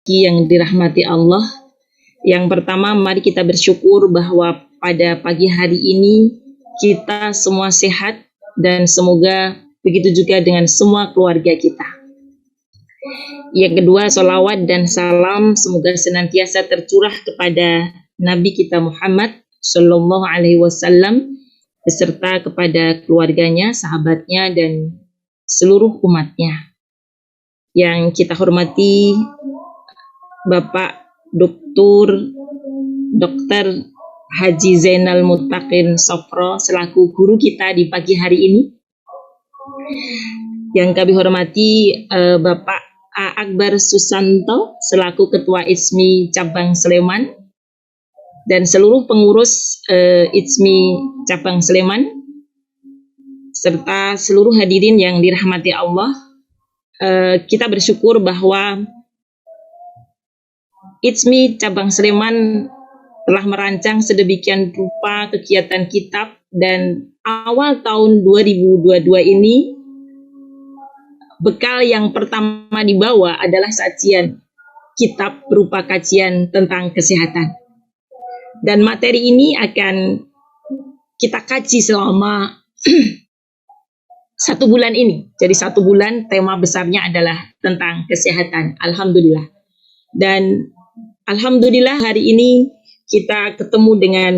yang dirahmati Allah. Yang pertama, mari kita bersyukur bahwa pada pagi hari ini kita semua sehat dan semoga begitu juga dengan semua keluarga kita. Yang kedua, sholawat dan salam semoga senantiasa tercurah kepada Nabi kita Muhammad Sallallahu Alaihi Wasallam beserta kepada keluarganya, sahabatnya, dan seluruh umatnya. Yang kita hormati Bapak Dr. Haji Zainal Muttaqin Sofro selaku guru kita di pagi hari ini. Yang kami hormati Bapak A. Akbar Susanto selaku Ketua ISMI Cabang Sleman dan seluruh pengurus ISMI Cabang Sleman serta seluruh hadirin yang dirahmati Allah. Kita bersyukur bahwa ISMI Cabang Sleman telah merancang sedemikian rupa kegiatan kitab dan awal tahun 2022 ini bekal yang pertama dibawa adalah sajian kitab berupa kajian tentang kesehatan. Dan materi ini akan kita kaji selama 1 bulan ini. Jadi 1 bulan tema besarnya adalah tentang kesehatan. Alhamdulillah. Dan alhamdulillah hari ini kita ketemu dengan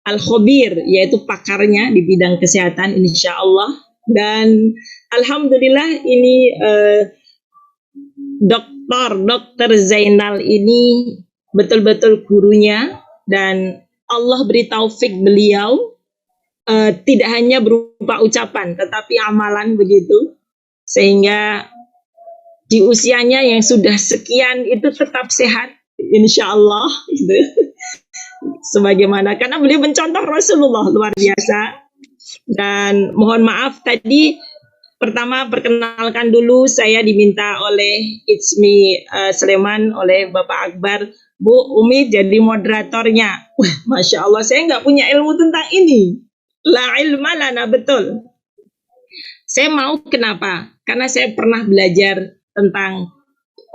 Al-Khobir, yaitu pakarnya di bidang kesehatan insya Allah. Dan alhamdulillah ini Dr. Zainal ini betul-betul gurunya dan Allah beri taufik beliau tidak hanya berupa ucapan tetapi amalan begitu, sehingga di usianya yang sudah sekian itu tetap sehat insya Allah gitu. Sebagaimana karena beliau mencontoh Rasulullah luar biasa. Dan mohon maaf tadi pertama perkenalkan dulu, saya diminta oleh ISMI Sleman oleh Bapak Akbar, Bu Umi jadi moderatornya. Wah, Masya Allah, saya nggak punya ilmu tentang ini. La ilma lana, betul. Saya mau kenapa? Karena saya pernah belajar tentang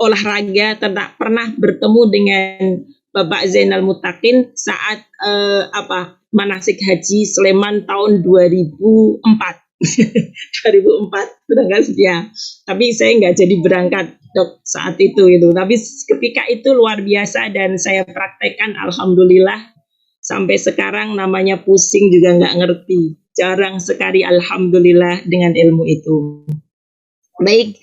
olahraga, pernah bertemu dengan Bapak Zainal Muttaqin saat manasik haji Sleman tahun 2004. 2004 berangkat ya. Tapi saya nggak jadi berangkat dok saat itu. Tapi ketika itu luar biasa dan saya praktekkan alhamdulillah sampai sekarang namanya pusing juga nggak ngerti. Jarang sekali alhamdulillah dengan ilmu itu. Baik,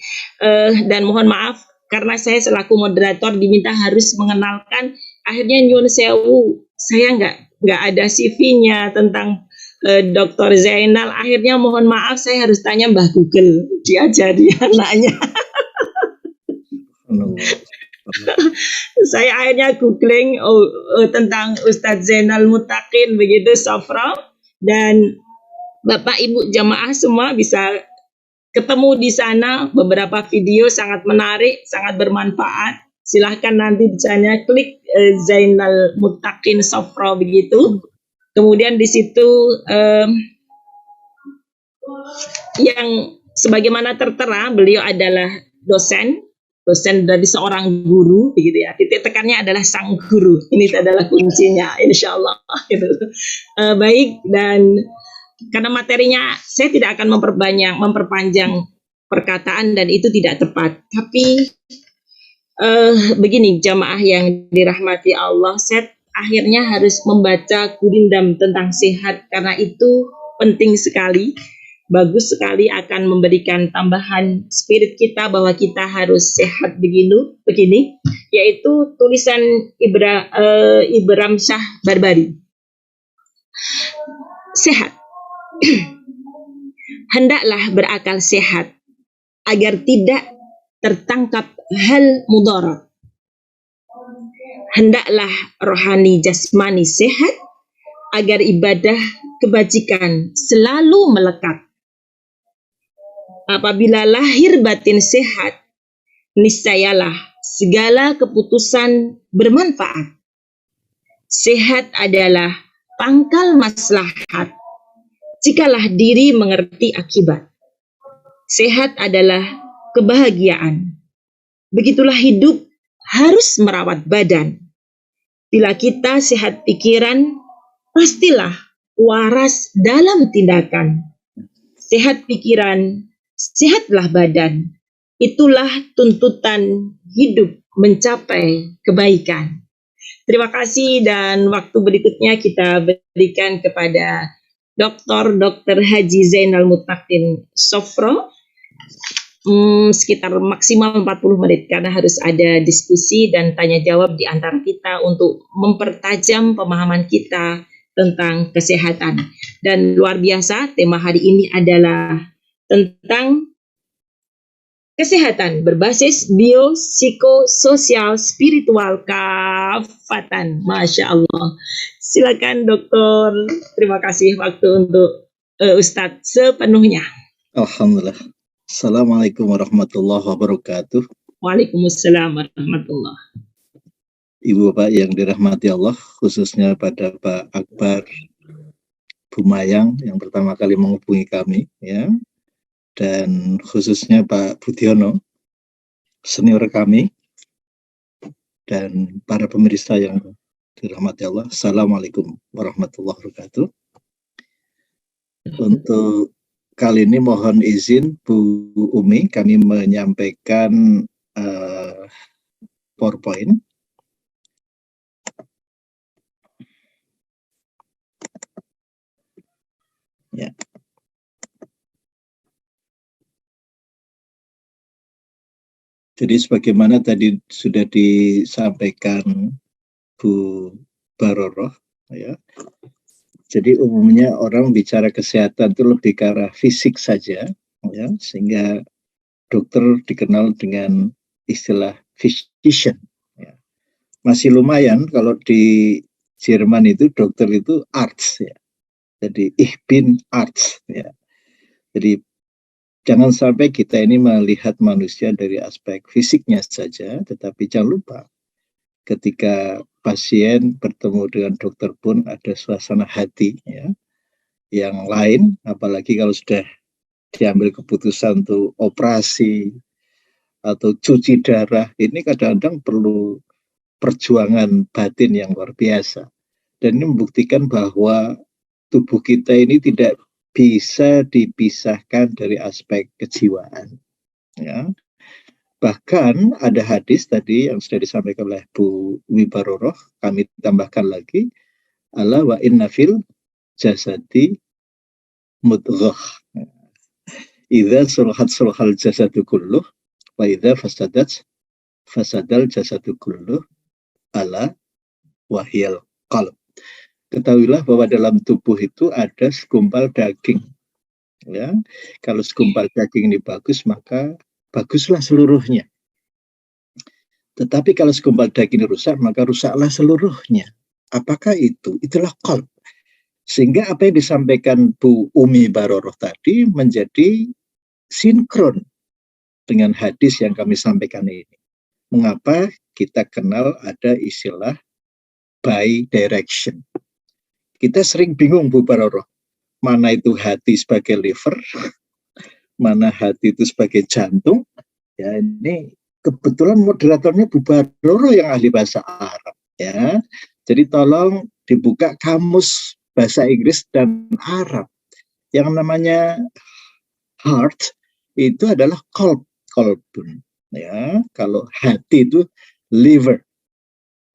dan mohon maaf karena saya selaku moderator diminta harus mengenalkan. Akhirnya nyun sewu, saya nggak ada CV-nya tentang Dr. Zainal. Akhirnya mohon maaf saya harus tanya Mbah Google, diajari anaknya. Saya akhirnya googling tentang Ustadz Zainal Muttaqin begitu Sofro, dan Bapak Ibu jamaah semua bisa ketemu di sana. Beberapa video sangat menarik, sangat bermanfaat. Silahkan nanti di sana klik Zainal Muttaqin Sofro begitu. Kemudian di situ yang sebagaimana tertera beliau adalah dosen dari seorang guru begitu ya. Titik tekannya adalah sang guru. Ini adalah kuncinya insya Allah gitu. Baik, dan karena materinya saya tidak akan memperpanjang perkataan dan itu tidak tepat. Tapi begini jamaah yang dirahmati Allah, saya akhirnya harus membaca Gurindam tentang sehat karena itu penting sekali, bagus sekali, akan memberikan tambahan spirit kita bahwa kita harus sehat begini, yaitu tulisan Ibram Shah Barbari. Sehat. Hendaklah berakal sehat agar tidak tertangkap hal mudarat. Hendaklah rohani jasmani sehat agar ibadah kebajikan selalu melekat. Apabila lahir batin sehat, niscayalah segala keputusan bermanfaat. Sehat adalah pangkal maslahat. Jikalah diri mengerti akibat. Sehat adalah kebahagiaan. begitulah hidup harus merawat badan. Bila kita sehat pikiran, pastilah waras dalam tindakan. Sehat pikiran, sehatlah badan. Itulah tuntutan hidup mencapai kebaikan. Terima kasih, dan waktu berikutnya kita berikan kepada Dr. Haji Zainal Muttaqin Sofro, sekitar maksimal 40 menit karena harus ada diskusi dan tanya jawab di antara kita untuk mempertajam pemahaman kita tentang kesehatan. Dan luar biasa, tema hari ini adalah tentang kesehatan berbasis biopsikososial spiritual kafatan. Masya Allah. Silakan dokter. Terima kasih waktu untuk Ustadz sepenuhnya. Alhamdulillah. Assalamualaikum warahmatullahi wabarakatuh. Waalaikumsalam warahmatullahi. Ibu Bapak yang dirahmati Allah, khususnya pada Pak Akbar Bumayang yang pertama kali menghubungi kami, ya, dan khususnya Pak Budiono, senior kami, dan para pemirsa yang dirahmati Allah. Assalamualaikum warahmatullahi wabarakatuh. Untuk kali ini mohon izin Bu Umi, kami menyampaikan PowerPoint. Ya. Jadi sebagaimana tadi sudah disampaikan Bu Baroroh, ya. Jadi umumnya orang bicara kesehatan itu lebih ke arah fisik saja, ya, sehingga dokter dikenal dengan istilah physician. Ya. Masih lumayan kalau di Jerman itu dokter itu Arzt, ya. Jadi ich bin Arzt, ya. Jadi jangan sampai kita ini melihat manusia dari aspek fisiknya saja, tetapi jangan lupa ketika pasien bertemu dengan dokter pun ada suasana hati, ya, yang lain, apalagi kalau sudah diambil keputusan untuk operasi atau cuci darah, ini kadang-kadang perlu perjuangan batin yang luar biasa. Dan ini membuktikan bahwa tubuh kita ini tidak bisa dipisahkan dari aspek kejiwaan. Ya. Bahkan ada hadis tadi yang sudah disampaikan oleh Bu Wibaroroh, kami tambahkan lagi, ala wa inna fil jasadi mudghah. Idza sulhal jasadu kulluh wa idza fasadal jasadu kulluh ala wahyal qalb. Ketahuilah bahwa dalam tubuh itu ada segumpal daging. Ya, kalau segumpal daging ini bagus, maka baguslah seluruhnya. Tetapi kalau segumpal daging ini rusak, maka rusaklah seluruhnya. Apakah itu? Itulah qalb. Sehingga apa yang disampaikan Bu Umi Baroroh tadi menjadi sinkron dengan hadis yang kami sampaikan ini. Mengapa kita kenal ada istilah bi-direction? Kita sering bingung Bu Baroroh, mana itu hati sebagai liver, mana hati itu sebagai jantung. Ya, ini kebetulan moderatornya Bu Baroroh yang ahli bahasa Arab, ya. Jadi tolong dibuka kamus bahasa Inggris dan Arab. Yang namanya heart itu adalah kolbun, ya. Kalau hati itu liver.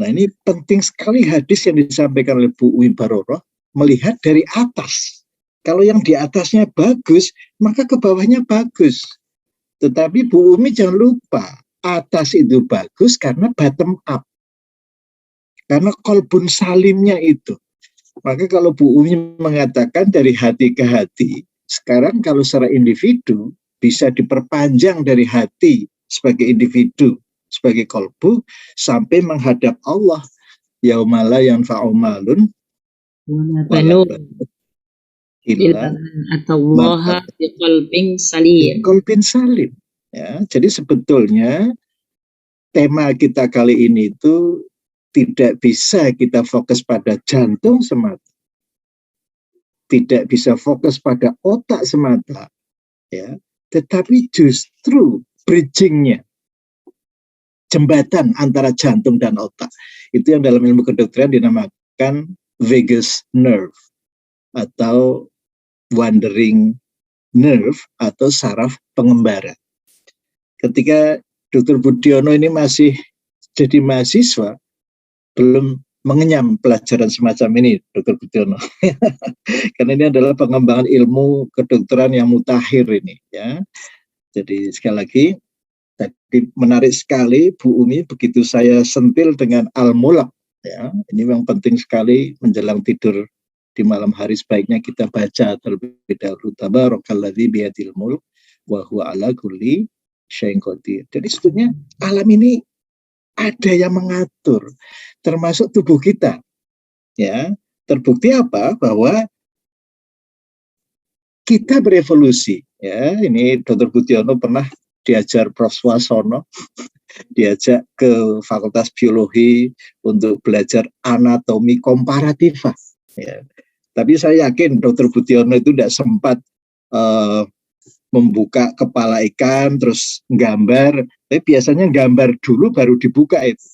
Nah, ini penting sekali hadis yang disampaikan oleh Bu Umi Baroroh, melihat dari atas. Kalau yang di atasnya bagus, maka ke bawahnya bagus. Tetapi Bu Umi jangan lupa, atas itu bagus karena bottom up. Karena kolbun salimnya itu. Maka kalau Bu Umi mengatakan dari hati ke hati, sekarang kalau secara individu bisa diperpanjang dari hati sebagai individu, sebagai kolbu, sampai menghadap Allah. Yaumala yanfa'u malun wala illa atallaha biqalbin salim. Biqalbin salim. Ya, jadi sebetulnya tema kita kali ini itu tidak bisa kita fokus pada jantung semata. Tidak bisa fokus pada otak semata. Ya, tetapi justru bridgingnya, jembatan antara jantung dan otak. Itu yang dalam ilmu kedokteran dinamakan vagus nerve atau wandering nerve atau saraf pengembara. Ketika Dr. Budiono ini masih jadi mahasiswa, belum mengenyam pelajaran semacam ini, Dr. Budiono. Karena ini adalah pengembangan ilmu kedokteran yang mutakhir ini, ya. Jadi sekali lagi, tadi menarik sekali Bu Umi begitu saya sentil dengan Al-Mulk, ya. Ini memang penting sekali menjelang tidur di malam hari, sebaiknya kita baca terlebih dahulu Tabarakalladzi biyadil mulk wa huwa ala kulli syai'in qadir. Jadi sebetulnya alam ini ada yang mengatur, termasuk tubuh kita, ya. Terbukti apa? Bahwa kita berevolusi, ya. Ini Dr. Budiono pernah diajar Prof. Swasono, diajak ke Fakultas Biologi untuk belajar anatomi komparatif, ya. Tapi saya yakin Dr. Budiono itu tidak sempat membuka kepala ikan terus gambar, tapi biasanya gambar dulu baru dibuka itu.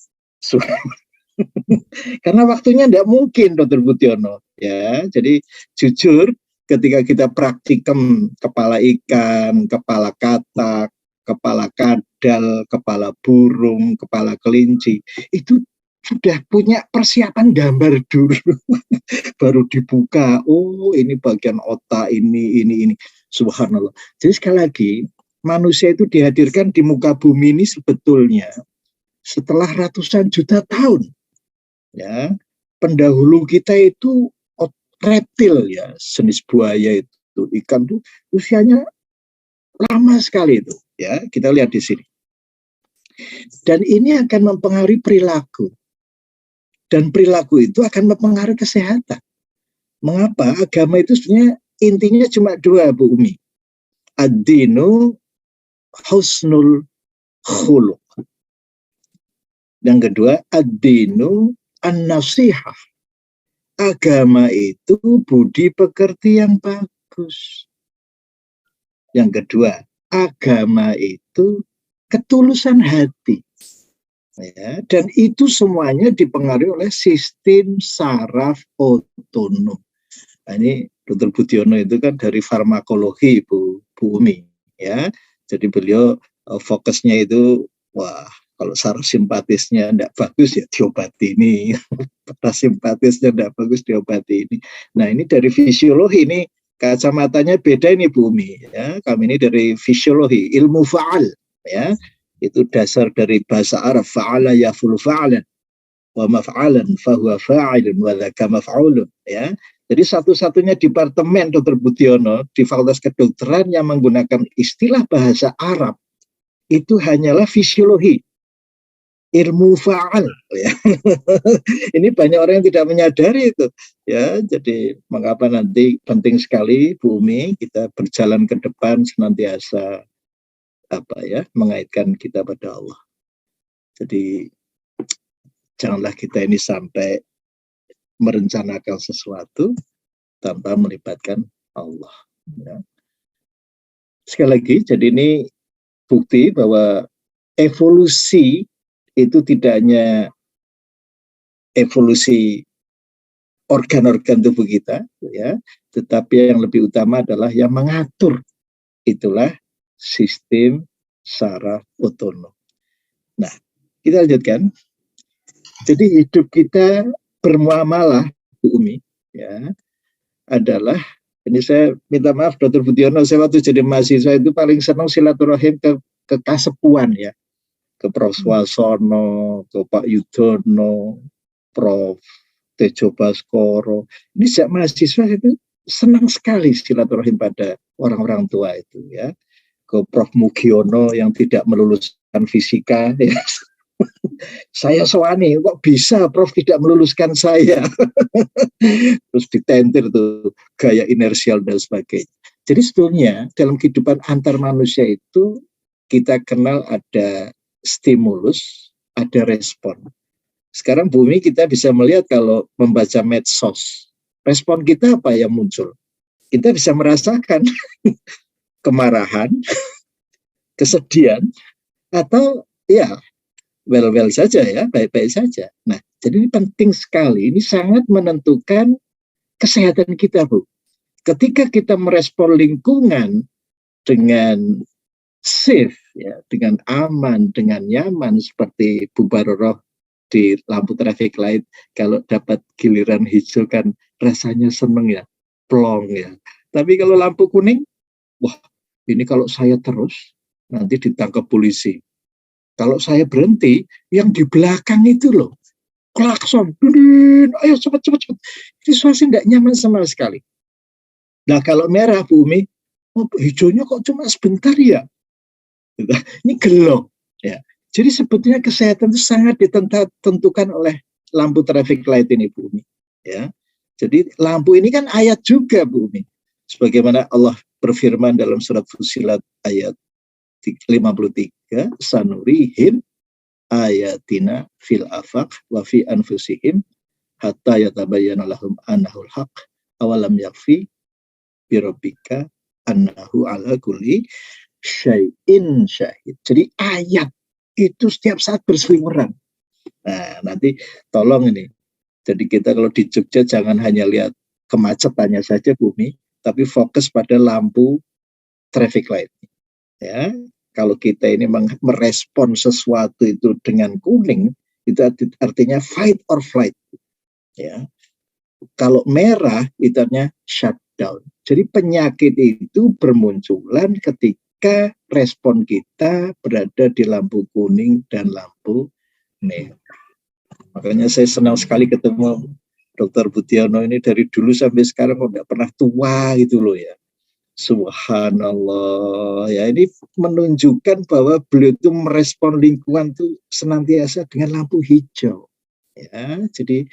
Karena waktunya tidak mungkin, Dr. Budiono, ya. Jadi jujur, ketika kita praktikum kepala ikan, kepala katak, kepala kadal, kepala burung, kepala kelinci, itu sudah punya persiapan gambar dulu. Baru dibuka, oh ini bagian otak, ini. Subhanallah. Jadi sekali lagi, manusia itu dihadirkan di muka bumi ini sebetulnya setelah ratusan juta tahun. Ya, pendahulu kita itu reptil, ya, jenis buaya itu, ikan itu usianya lama sekali itu, ya. Kita lihat di sini. Dan ini akan mempengaruhi perilaku. Dan perilaku itu akan mempengaruhi kesehatan. Mengapa? Agama itu sebenarnya intinya cuma dua, Bu Umi. Ad-dinu husnul khuluq. Yang kedua, ad-dinu an-nasihah. Agama itu budi pekerti yang bagus. Yang kedua, agama itu ketulusan hati. Ya, dan itu semuanya dipengaruhi oleh sistem saraf otonom. Nah, ini Dr. Budiono itu kan dari farmakologi, Bu Umi, ya. Jadi beliau fokusnya itu, wah, kalau saraf simpatisnya tidak bagus ya diobati ini, parasimpatisnya tidak bagus diobati ini. Nah, ini dari fisiologi, ini kacamatanya beda ini, Bu Umi, ya. Kami ini dari fisiologi, ilmu fa'al, ya. Itu dasar dari bahasa Arab, fa'ala yafulu fa'alan wa maf'alan fahuwa fa'ilun wa dzaka maf'ulun, ya. Jadi satu-satunya departemen Dr. Budiono di Fakultas Kedokteran yang menggunakan istilah bahasa Arab itu hanyalah fisiologi, ilmu fa'al, ya. Ini banyak orang yang tidak menyadari itu, ya. Jadi mengapa nanti penting sekali, Bu Umi, kita berjalan ke depan senantiasa mengaitkan kita pada Allah. Jadi janganlah kita ini sampai merencanakan sesuatu tanpa melibatkan Allah, ya. Sekali lagi, jadi ini bukti bahwa evolusi itu tidak hanya evolusi organ-organ tubuh kita, ya, tetapi yang lebih utama adalah yang mengatur, itulah sistem saraf otonom. Nah, kita lanjutkan. Jadi hidup kita bermuamalah, Bu Umi, ya, adalah, ini saya minta maaf Dr. Budiono, saya waktu jadi mahasiswa itu paling senang silaturahim ke Kasepuan, ya, ke Prof. Swasono, ke Pak Yudono, Prof. Tejo Baskoro. Ini sejak mahasiswa itu senang sekali silaturahim pada orang-orang tua itu, ya. Ke Prof. Mugiono yang tidak meluluskan fisika, ya. Saya sewani, kok bisa Prof tidak meluluskan saya? Terus ditentir tuh gaya inersial dan sebagainya. Jadi sebetulnya dalam kehidupan antar manusia itu kita kenal ada stimulus, ada respon. Sekarang bumi kita bisa melihat kalau membaca medsos, respon kita apa yang muncul? Kita bisa merasakan kemarahan, kesedihan, atau ya well saja ya, baik-baik saja. Nah, jadi ini penting sekali, ini sangat menentukan kesehatan kita, Bu. Ketika kita merespon lingkungan dengan safe, ya, dengan aman, dengan nyaman, seperti Bu Baroroh di lampu traffic light, kalau dapat giliran hijau kan rasanya seneng ya, plong ya. Tapi kalau lampu kuning, wah, ini kalau saya terus nanti ditangkap polisi. Kalau saya berhenti, yang di belakang itu loh, klakson, ayo cepat. Ini suasana tidak nyaman sama sekali. Nah kalau merah, Bu Umi, oh, hijaunya kok cuma sebentar ya? Ini gelong. Ya. Jadi sebetulnya kesehatan itu sangat ditentukan oleh lampu traffic light ini, Bu Umi. Ya. Jadi lampu ini kan ayat juga, Bu Umi. Sebagaimana Allah berfirman dalam surat Fussilat ayat 53, sanurihim ayatina fil afaq wa fi anfusihim hatta yatabayyana lahum annahul haq awalam yakfi birabbika annahu ala kulli syai'in syahid. Jadi ayat itu setiap saat berseliweran. Nah, nanti tolong ini. Jadi kita kalau di Jogja jangan hanya lihat kemacetannya saja, Bumi, tapi fokus pada lampu traffic light. Ya, kalau kita ini merespon sesuatu itu dengan kuning, itu artinya fight or flight. Ya, kalau merah itu artinya shutdown. Jadi penyakit itu bermunculan ketika respon kita berada di lampu kuning dan lampu merah. Makanya saya senang sekali ketemu Dr. Budiono ini dari dulu sampai sekarang kok nggak pernah tua gitu loh ya. Subhanallah, ya ini menunjukkan bahwa beliau itu merespon lingkungan itu senantiasa dengan lampu hijau, ya. Jadi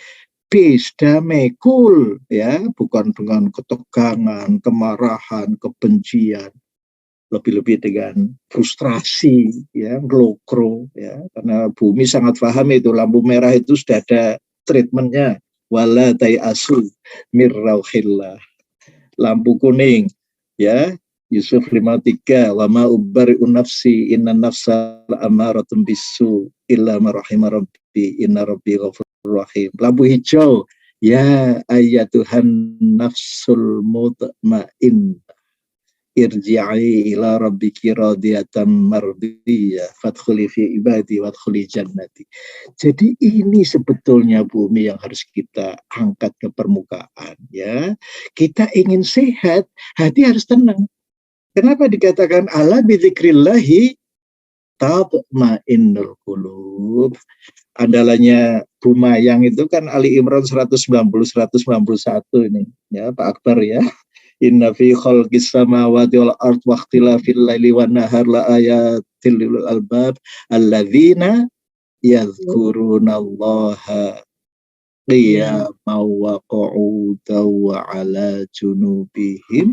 peace, damai, cool, ya, bukan dengan ketegangan, kemarahan, kebencian, lebih-lebih dengan frustrasi, ya, glokro, ya, karena Bumi sangat paham itu lampu merah itu sudah ada treatmentnya, wala tayasu mirrauhillah. Lampu kuning, ya, Yusuf 53, wa ma ubari'un nafsi inna nafsa amaratun bisu illa ma rahima rabbi inna rabbi ghafurur rahim. Lampu hijau, ya ayyatuhan nafsul mutmainnah irji'i ila rabbiki radiyatan mardiyah fadkhuli fi ibadi wadkhuli jannati. Jadi ini sebetulnya Bumi yang harus kita angkat ke permukaan, ya. Kita ingin sehat, hati harus tenang. Kenapa dikatakan ala bidzikrillahi tatma'innul qulub? Andalanya Bu Mayang itu kan Ali Imran 191 ini, ya, Pak Akbar ya. Inna fi khalqis samawati wal ard wa ikhtilafil laili wan nahar la ayatil lil albab alladzina yadhkurunallaha qiyaman wa qu'udan wa 'ala junubihim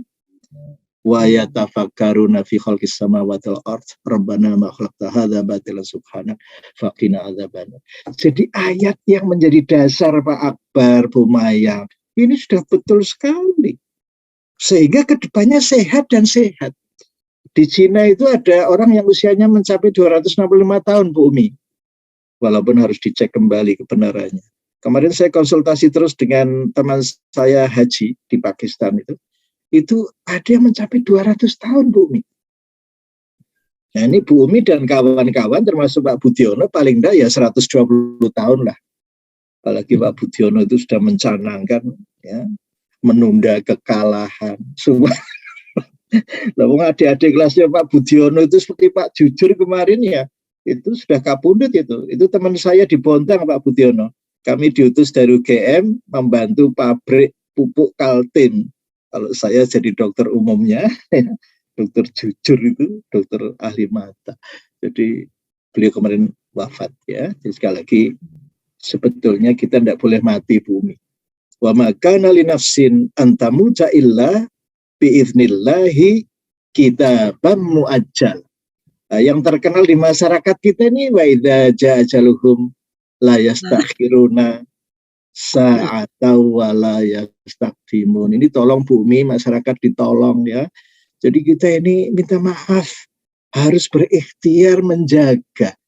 wa yatafakkaruna fi khalqis samawati wal ard rabbana ma khalaqta hadza batilan subhanak faqina adzabannar. Jadi ayat yang menjadi dasar Pak Akbar, Bu Mayang ini sudah betul sekali. Sehingga kedepannya sehat dan sehat. Di Cina itu ada orang yang usianya mencapai 265 tahun, Bu Umi. Walaupun harus dicek kembali kebenarannya. Kemarin saya konsultasi terus dengan teman saya haji di Pakistan itu. Itu ada yang mencapai 200 tahun, Bu Umi. Nah ini Bu Umi dan kawan-kawan termasuk Pak Budiono paling enggak ya 120 tahun lah. Apalagi Pak Budiono itu sudah mencanangkan ya, menunda kekalahan. Semua adik-adik kelasnya Pak Budiono itu seperti Pak Jujur kemarin ya, itu sudah kapundut itu. Itu teman saya di Bontang Pak Budiono. Kami diutus dari UGM membantu pabrik pupuk Kaltim. Kalau saya jadi dokter umumnya, ya, dokter Jujur itu dokter ahli mata. Jadi beliau kemarin wafat ya. Jadi sekali lagi sebetulnya kita tidak boleh mati Bumi. Wa makana li nafsin antamuta illa biiznillahi kitabam muajjal. Yang terkenal di masyarakat kita ini wa idza jaa ajaluhum la yastakhiruna sa'ata wa la yastaqdimun. Ini tolong Bumi, masyarakat ditolong ya. Jadi kita ini minta maaf, harus berikhtiar menjaga.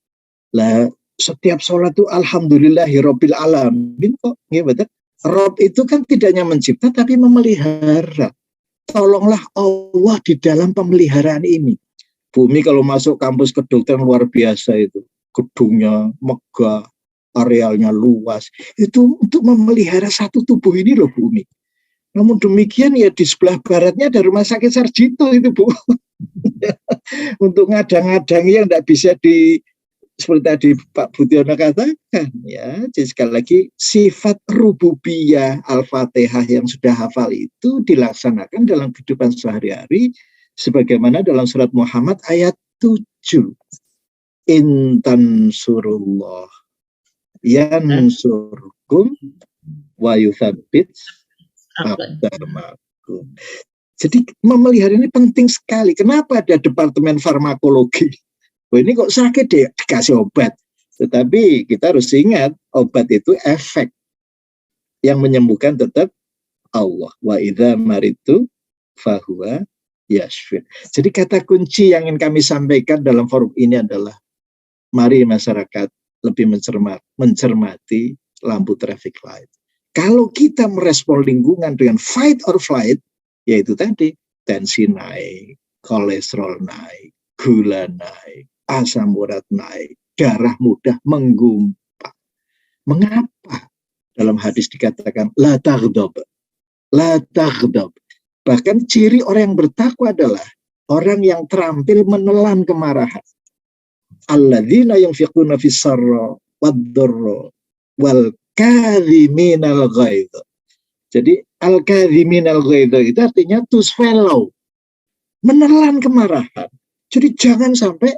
Lah setiap sholat itu alhamdulillahirabbil alamin kok, nggih betul. Rob itu kan tidak hanya mencipta tapi memelihara. Tolonglah Allah di dalam pemeliharaan ini. Bumi kalau masuk kampus kedokteran luar biasa itu. Gedungnya megah, arealnya luas. Itu untuk memelihara satu tubuh ini loh Bumi. Namun demikian ya di sebelah baratnya ada rumah sakit Sarjito itu Bu. Untuk ngadang-ngadang yang tidak bisa seperti tadi Pak Budiono katakan ya, jadi sekali lagi sifat rububiyah Al-Fatihah yang sudah hafal itu dilaksanakan dalam kehidupan sehari-hari sebagaimana dalam surat Muhammad ayat 7. Intan surullah yansurkum wa yuthabbit aqdamakum. Jadi memelihara ini penting sekali. Kenapa ada departemen farmakologi? Oh, ini kok sakit deh, dikasih obat. Tetapi kita harus ingat, obat itu efek. Yang menyembuhkan tetap Allah. Wa idza maritu fahuwa yashfin. Jadi kata kunci yang ingin kami sampaikan dalam forum ini adalah mari masyarakat lebih mencermati lampu traffic light. Kalau kita merespon lingkungan dengan fight or flight, yaitu tadi tensi naik, kolesterol naik, gula naik, asam urat naik, darah mudah menggumpal. Mengapa? Dalam hadis dikatakan la taghdab, la taghdab. Bahkan ciri orang yang bertakwa adalah orang yang terampil menelan kemarahan. Alladzina yunfiquna fis sarra wad-dharra wal kadhiminal ghaidh. Jadi al-kadhiminal ghaidh itu artinya to swallow, menelan kemarahan. Jadi jangan sampai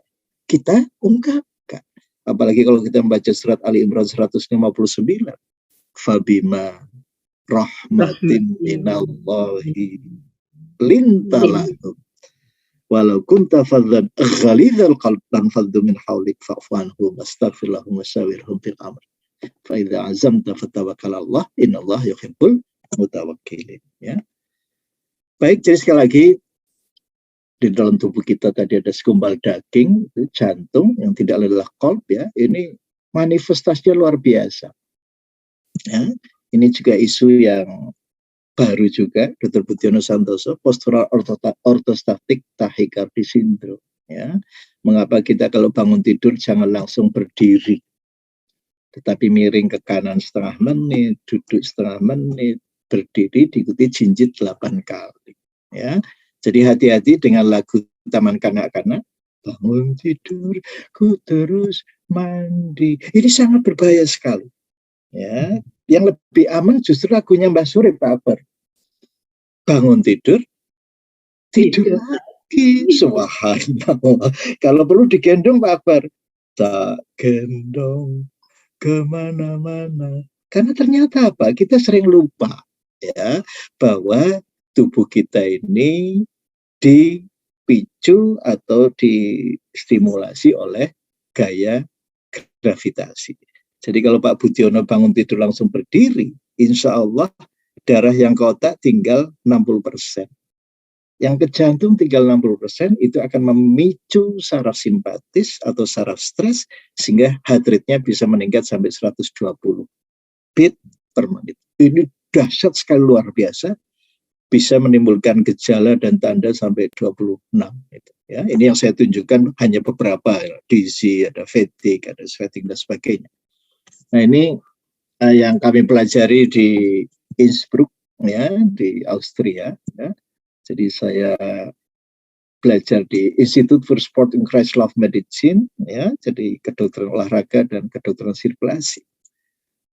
kita ungkapkan. Apalagi kalau kita membaca surat Ali Imran 159. Fabima rahmatin minallahi lintalahum. Walau kunta fadhan ghalidhal qalb lan faddu min hawlik fa'fu anhum wastaghfir lahum wasyawirhum fil amr. Fa idza azamta fatawakkal 'ala Allah innallaha yuhibbul mutawakkilin. Ya. Baik, jadi sekali lagi di dalam tubuh kita tadi ada segumpal daging, itu jantung yang tidak adalah kolb ya. Ini manifestasinya luar biasa. Ya, ini juga isu yang baru juga, Dr. Budiono Santoso, postural ortostatik tachycardia syndrome. Ya, mengapa kita kalau bangun tidur jangan langsung berdiri, tetapi miring ke kanan setengah menit, duduk setengah menit, berdiri diikuti jinjit 8 kali. Ya. Jadi hati-hati dengan lagu taman kanak-kanak. Bangun tidur, ku terus mandi. Ini sangat berbahaya sekali. Ya, yang lebih aman justru lagunya Mbah Surip, Pak Akbar. Bangun tidur, tidur lagi. Subhanallah. Kalau perlu digendong Pak Akbar. Tak gendong kemana-mana. Karena ternyata apa? Kita sering lupa ya bahwa tubuh kita ini dipicu atau distimulasi oleh gaya gravitasi. Jadi kalau Pak Budiono bangun tidur langsung berdiri, insya Allah darah yang ke otak tinggal 60%. Yang ke jantung tinggal 60%, itu akan memicu saraf simpatis atau saraf stres, sehingga heart rate-nya bisa meningkat sampai 120 beat per menit. Ini dahsyat sekali, luar biasa. Bisa menimbulkan gejala dan tanda sampai 26. Gitu, ya. Ini yang saya tunjukkan hanya beberapa, dizzy, ada fatigue, ada sweating, dan sebagainya. Nah ini yang kami pelajari di Innsbruck, ya, di Austria. Ya. Jadi saya belajar di Institute for Sport and Kreislauf Medicine, ya, jadi kedokteran olahraga dan kedokteran sirkulasi.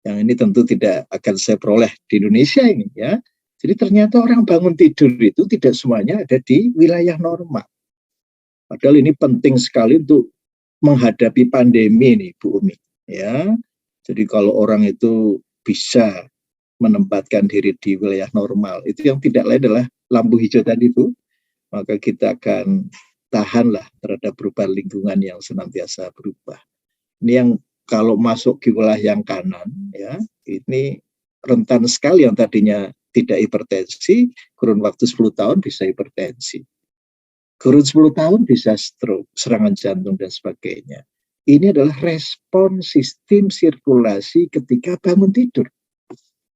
Yang ini tentu tidak akan saya peroleh di Indonesia ini, ya. Jadi ternyata orang bangun tidur itu tidak semuanya ada di wilayah normal. Padahal ini penting sekali untuk menghadapi pandemi ini, Bu Umi. Ya, jadi kalau orang itu bisa menempatkan diri di wilayah normal, itu yang tidak lain adalah lampu hijau tadi Bu, maka kita akan tahanlah terhadap perubahan lingkungan yang senantiasa berubah. Ini yang kalau masuk ke wilayah yang kanan, ya, ini rentan sekali yang tadinya tidak hipertensi, kurun waktu 10 tahun bisa hipertensi. Kurun 10 tahun bisa stroke, serangan jantung dan sebagainya. ini adalah respon sistem sirkulasi ketika bangun tidur.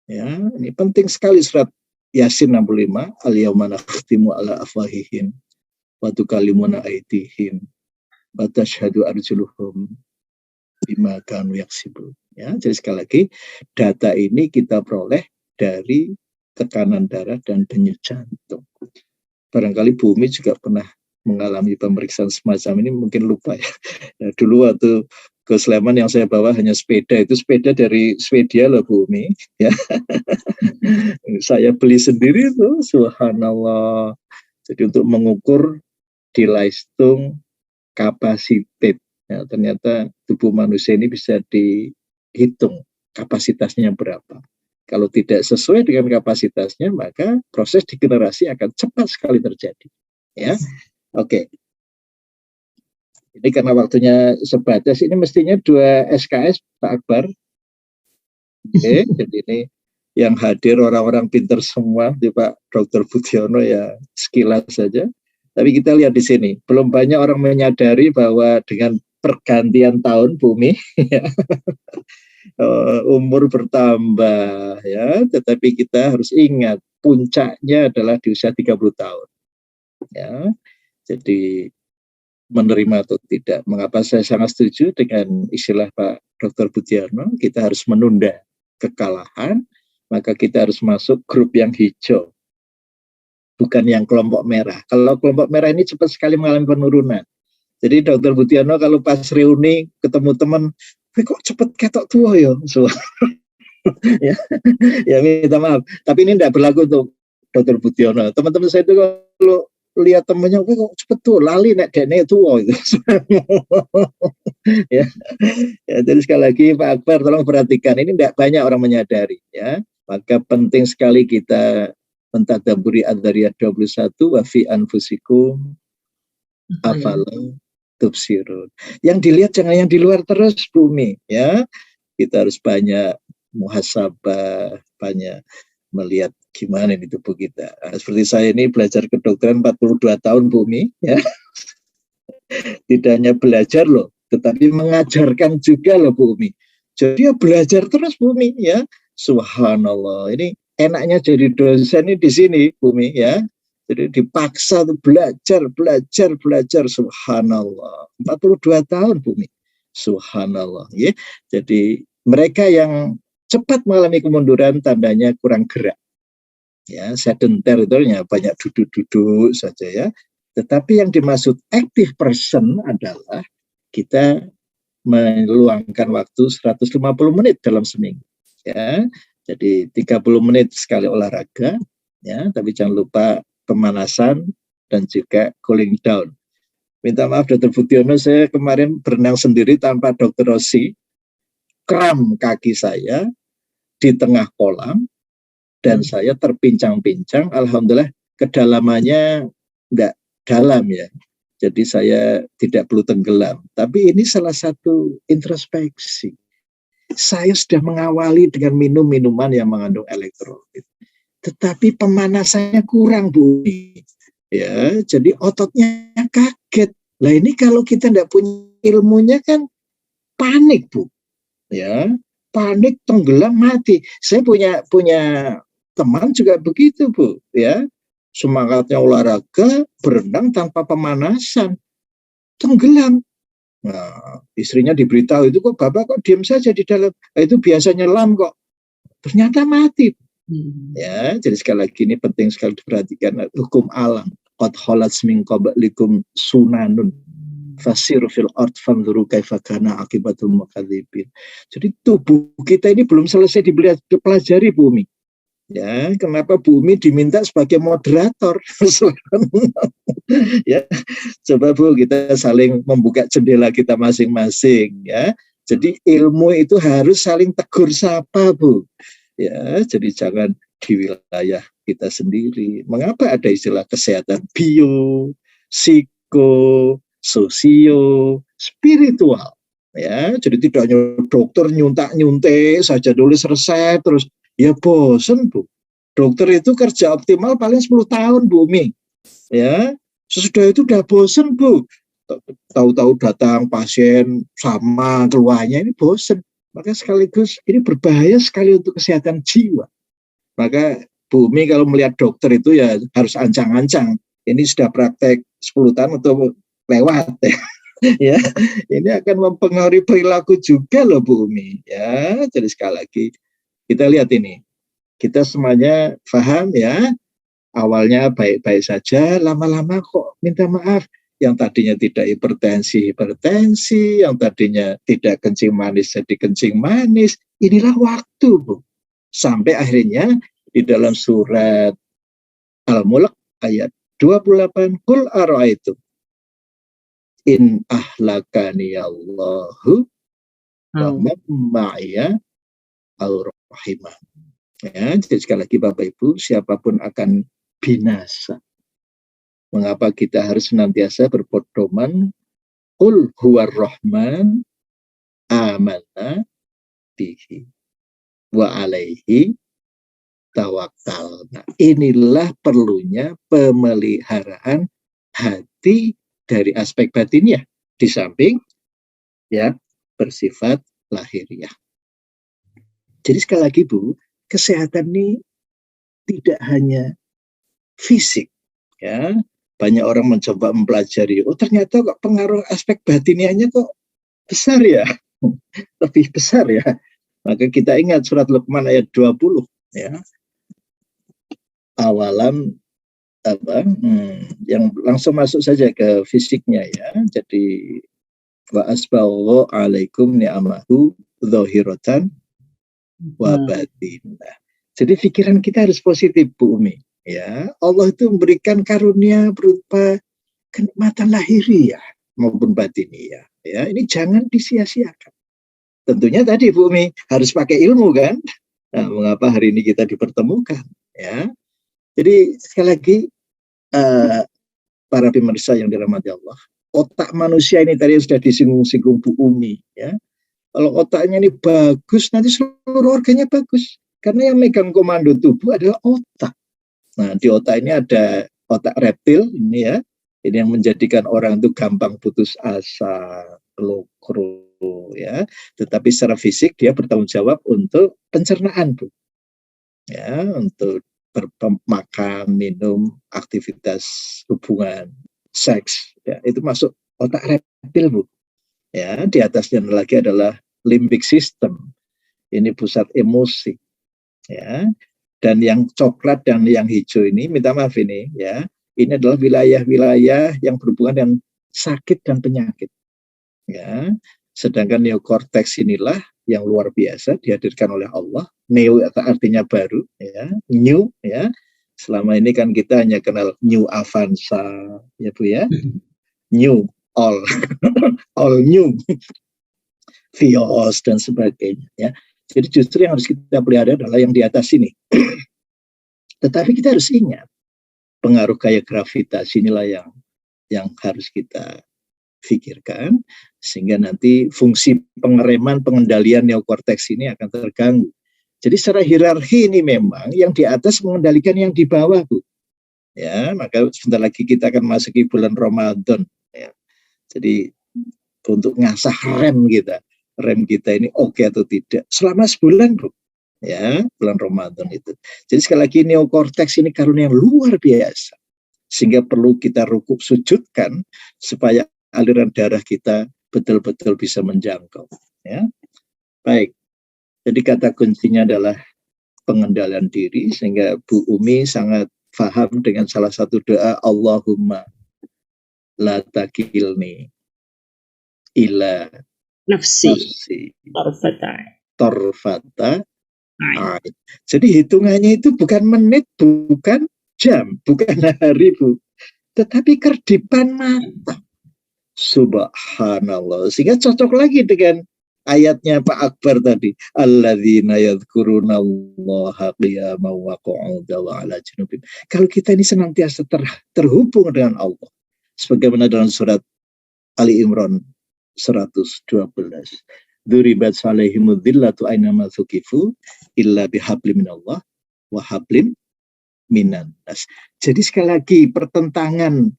Ya, ini penting sekali surat Yasin 65, al-yauma nakhtimu ala afwahihim wa tukallimuna aydihim wa tashhadu arjuluhum bima kanu yaksibun. Ya, jadi sekali lagi data ini kita peroleh dari tekanan darah dan denyut jantung. Barangkali Bumi juga pernah mengalami pemeriksaan semacam ini, mungkin lupa ya. Nah, dulu waktu ke Sleman yang saya bawa hanya sepeda, itu sepeda dari Swedia loh Bumi ya. Saya beli sendiri tuh, subhanallah. Jadi untuk mengukur di Leistung kapasitas, ya, ternyata tubuh manusia ini bisa dihitung kapasitasnya berapa. Kalau tidak sesuai dengan kapasitasnya, maka proses degenerasi akan cepat sekali terjadi. Ya, oke. Ini karena waktunya sebatas, ini mestinya 2 SKS Pak Akbar. Oke, jadi ini yang hadir orang-orang pinter semua, di Pak Dr. Budiono ya sekilas saja. Tapi kita lihat di sini, belum banyak orang menyadari bahwa dengan pergantian tahun Bumi, umur bertambah ya, tetapi kita harus ingat puncaknya adalah di usia 30 tahun. Ya, jadi menerima atau tidak. Mengapa saya sangat setuju dengan istilah Pak Dr. Budiono, kita harus menunda kekalahan, maka kita harus masuk grup yang hijau, bukan yang kelompok merah. Kalau kelompok merah ini cepat sekali mengalami penurunan. Jadi Dr. Budiono kalau pas reuni ketemu teman, kok cepet ketok tua ya? So, ya minta maaf. Tapi ini tidak berlaku untuk Dr. Budiono. Teman-teman saya itu kalau lihat temannya, kok cepet tuh, lali nek dekne tua itu. Ya. Ya, jadi sekali lagi Pak Akbar tolong perhatikan, ini tidak banyak orang menyadari ya. Maka penting sekali kita mentadabburi Ad-Dzariyat 21 wa fi anfusikum afala tubsirun. Yang dilihat jangan yang di luar terus Bumi ya. Kita harus banyak muhasabah, banyak melihat gimana di tubuh kita. Nah, seperti saya ini belajar kedokteran 42 tahun Bumi ya. Tidak hanya belajar loh, tetapi mengajarkan juga loh Bumi. Jadi ya belajar terus Bumi ya. Subhanallah. Ini enaknya jadi dosen ini di sini Bumi ya. Jadi dipaksa tuh belajar. Subhanallah. 42 tahun Bumi. Subhanallah. Ya. Jadi mereka yang cepat mengalami kemunduran tandanya kurang gerak. Ya, sedenter itu ya banyak duduk-duduk saja ya. Tetapi yang dimaksud active person adalah kita meluangkan waktu 150 menit dalam seminggu. Ya. Jadi 30 menit sekali olahraga ya, tapi jangan lupa pemanasan dan juga cooling down. Minta maaf Dr. Budiono, saya kemarin berenang sendiri tanpa Dr. Rossi, kram kaki saya di tengah kolam dan saya terpincang-pincang. Alhamdulillah kedalamannya enggak dalam ya, jadi saya tidak perlu tenggelam. Tapi ini salah satu introspeksi. Saya sudah mengawali dengan minum minuman yang mengandung elektrolit, tetapi pemanasannya kurang Bu. Ya, jadi ototnya kaget. Lah ini kalau kita tidak punya ilmunya kan panik Bu. Ya, panik, tenggelam, mati. Saya punya teman juga begitu Bu. Ya, semangatnya olahraga, berenang tanpa pemanasan, tenggelam. Nah, istrinya diberitahu, itu kok Bapak kok diam saja di dalam. Nah, itu biasa nyelam kok. Ternyata mati. Ya, jadi sekali lagi ini penting sekali diperhatikan hukum alam. Qad khalat min qablikum sunanun fasiru fil ard fanzuru kaifa kana akibatul mukadzibin. Jadi tubuh kita ini belum selesai dipelajari Bumi. Ya, kenapa Bumi diminta sebagai moderator? Ya, coba Bu, kita saling membuka jendela kita masing-masing ya. Jadi ilmu itu harus saling tegur sapa Bu. Ya, jadi jangan di wilayah kita sendiri. Mengapa ada istilah kesehatan bio, psiko, sosio, spiritual? Ya, jadi tidak hanya dokter nyuntak-nyuntik saja tulis resep terus. Ya bosen Bu. Dokter itu kerja optimal paling 10 tahun Bumi. Ya, sesudah itu udah bosen Bu. tahu-tahu datang pasien sama keluarnya, ini bosen. Maka sekaligus ini berbahaya sekali untuk kesehatan jiwa. Maka Bu Umi kalau melihat dokter itu ya harus ancang-ancang. Ini sudah praktek 10 tahun atau lewat ya. Ya, ini akan mempengaruhi perilaku juga loh Bu Umi. Ya, jadi sekali lagi kita lihat ini. Kita semuanya paham ya. Awalnya baik-baik saja, lama-lama kok minta maaf. Yang tadinya tidak hipertensi, yang tadinya tidak kencing manis jadi kencing manis. Inilah waktu, Bu. Sampai akhirnya di dalam surat Al-Mulk ayat 28, Qul ara'aitum in ahlakani Allahu wa man ma'ya au rahimah. Ya, jadi sekali lagi Bapak Ibu, siapapun akan binasa. Mengapa kita harus senantiasa berpedoman Qul huwar rahman amanna bihi wa alaihi tawakkal. Nah, inilah perlunya pemeliharaan hati dari aspek batinnya di samping ya bersifat lahiriah. Jadi sekali lagi Bu, kesehatan ini tidak hanya fisik ya. Banyak orang mencoba mempelajari, oh ternyata kok pengaruh aspek batiniahnya kok besar ya. Lebih besar ya. Maka kita ingat surat Luqman ayat 20 ya. Awalam apa yang langsung masuk saja ke fisiknya ya. Jadi wa asballahu alaikum ni'amahu dzahiratan wa batinah. Jadi pikiran kita harus positif Bu Umi ya. Allah itu memberikan karunia berupa kenikmatan lahiriah maupun batiniah ya. Ini jangan disia-siakan. Tentunya tadi Bu Umi harus pakai ilmu kan. Nah, mengapa hari ini kita dipertemukan ya. Jadi sekali lagi para pemirsa yang dirahmati Allah, otak manusia ini tadi sudah disinggung-singgung Bu Umi ya. Kalau otaknya ini bagus, nanti seluruh organnya bagus. Karena yang megang komando tubuh adalah otak. Nah, di otak ini ada otak reptil ini ya. Ini yang menjadikan orang itu gampang putus asa, lokro ya. Tetapi secara fisik dia bertanggung jawab untuk pencernaan Bu. Ya, untuk makan, minum, aktivitas hubungan, seks, ya, itu masuk otak reptil Bu. Ya, di atasnya lagi adalah limbic system. Ini pusat emosi. Ya. Dan yang coklat dan yang hijau ini, minta maaf ini ya, ini adalah wilayah-wilayah yang berhubungan dengan sakit dan penyakit. Ya. Sedangkan neokorteks inilah yang luar biasa dihadirkan oleh Allah. Neo artinya baru, ya, new, ya. Selama ini kan kita hanya kenal new avanza, ya Bu ya, new all, all new, Vios dan sebagainya, ya. Jadi justru yang harus kita pelihara adalah yang di atas ini. Tetapi kita harus ingat pengaruh gaya gravitasi inilah yang harus kita pikirkan sehingga nanti fungsi pengereman pengendalian neokorteks ini akan terganggu. Jadi secara hierarki ini memang yang di atas mengendalikan yang di bawah Bu. Ya, maka sebentar lagi kita akan masuki bulan Ramadan. Ya. Jadi untuk ngasah rem kita ini oke atau tidak selama sebulan Bu. Ya, bulan Ramadan itu. Jadi sekali lagi neokorteks ini karunia yang luar biasa. Sehingga perlu kita rukuk sujudkan supaya aliran darah kita betul-betul bisa menjangkau. Ya, baik. Jadi kata kuncinya adalah pengendalian diri sehingga Bu Umi sangat paham dengan salah satu doa Allahumma la takilni ila nafsi torfata. Jadi hitungannya itu bukan menit, bukan jam, bukan hari Bu, tetapi kerdipan mata. Subhanallah. Sehingga cocok lagi dengan ayatnya Pak Akbar tadi. Alladzina yadhkurunallaha qiyaman wa qu'udan wa 'ala junubihim. Kalau kita ini senantiasa terhubung dengan Allah. Sebagaimana dalam surat Ali Imran 112. Duribat salaihimud dhillatu aynama thuqifu illa bihablim minallah wa hablim minan nas. Jadi sekali lagi pertentangan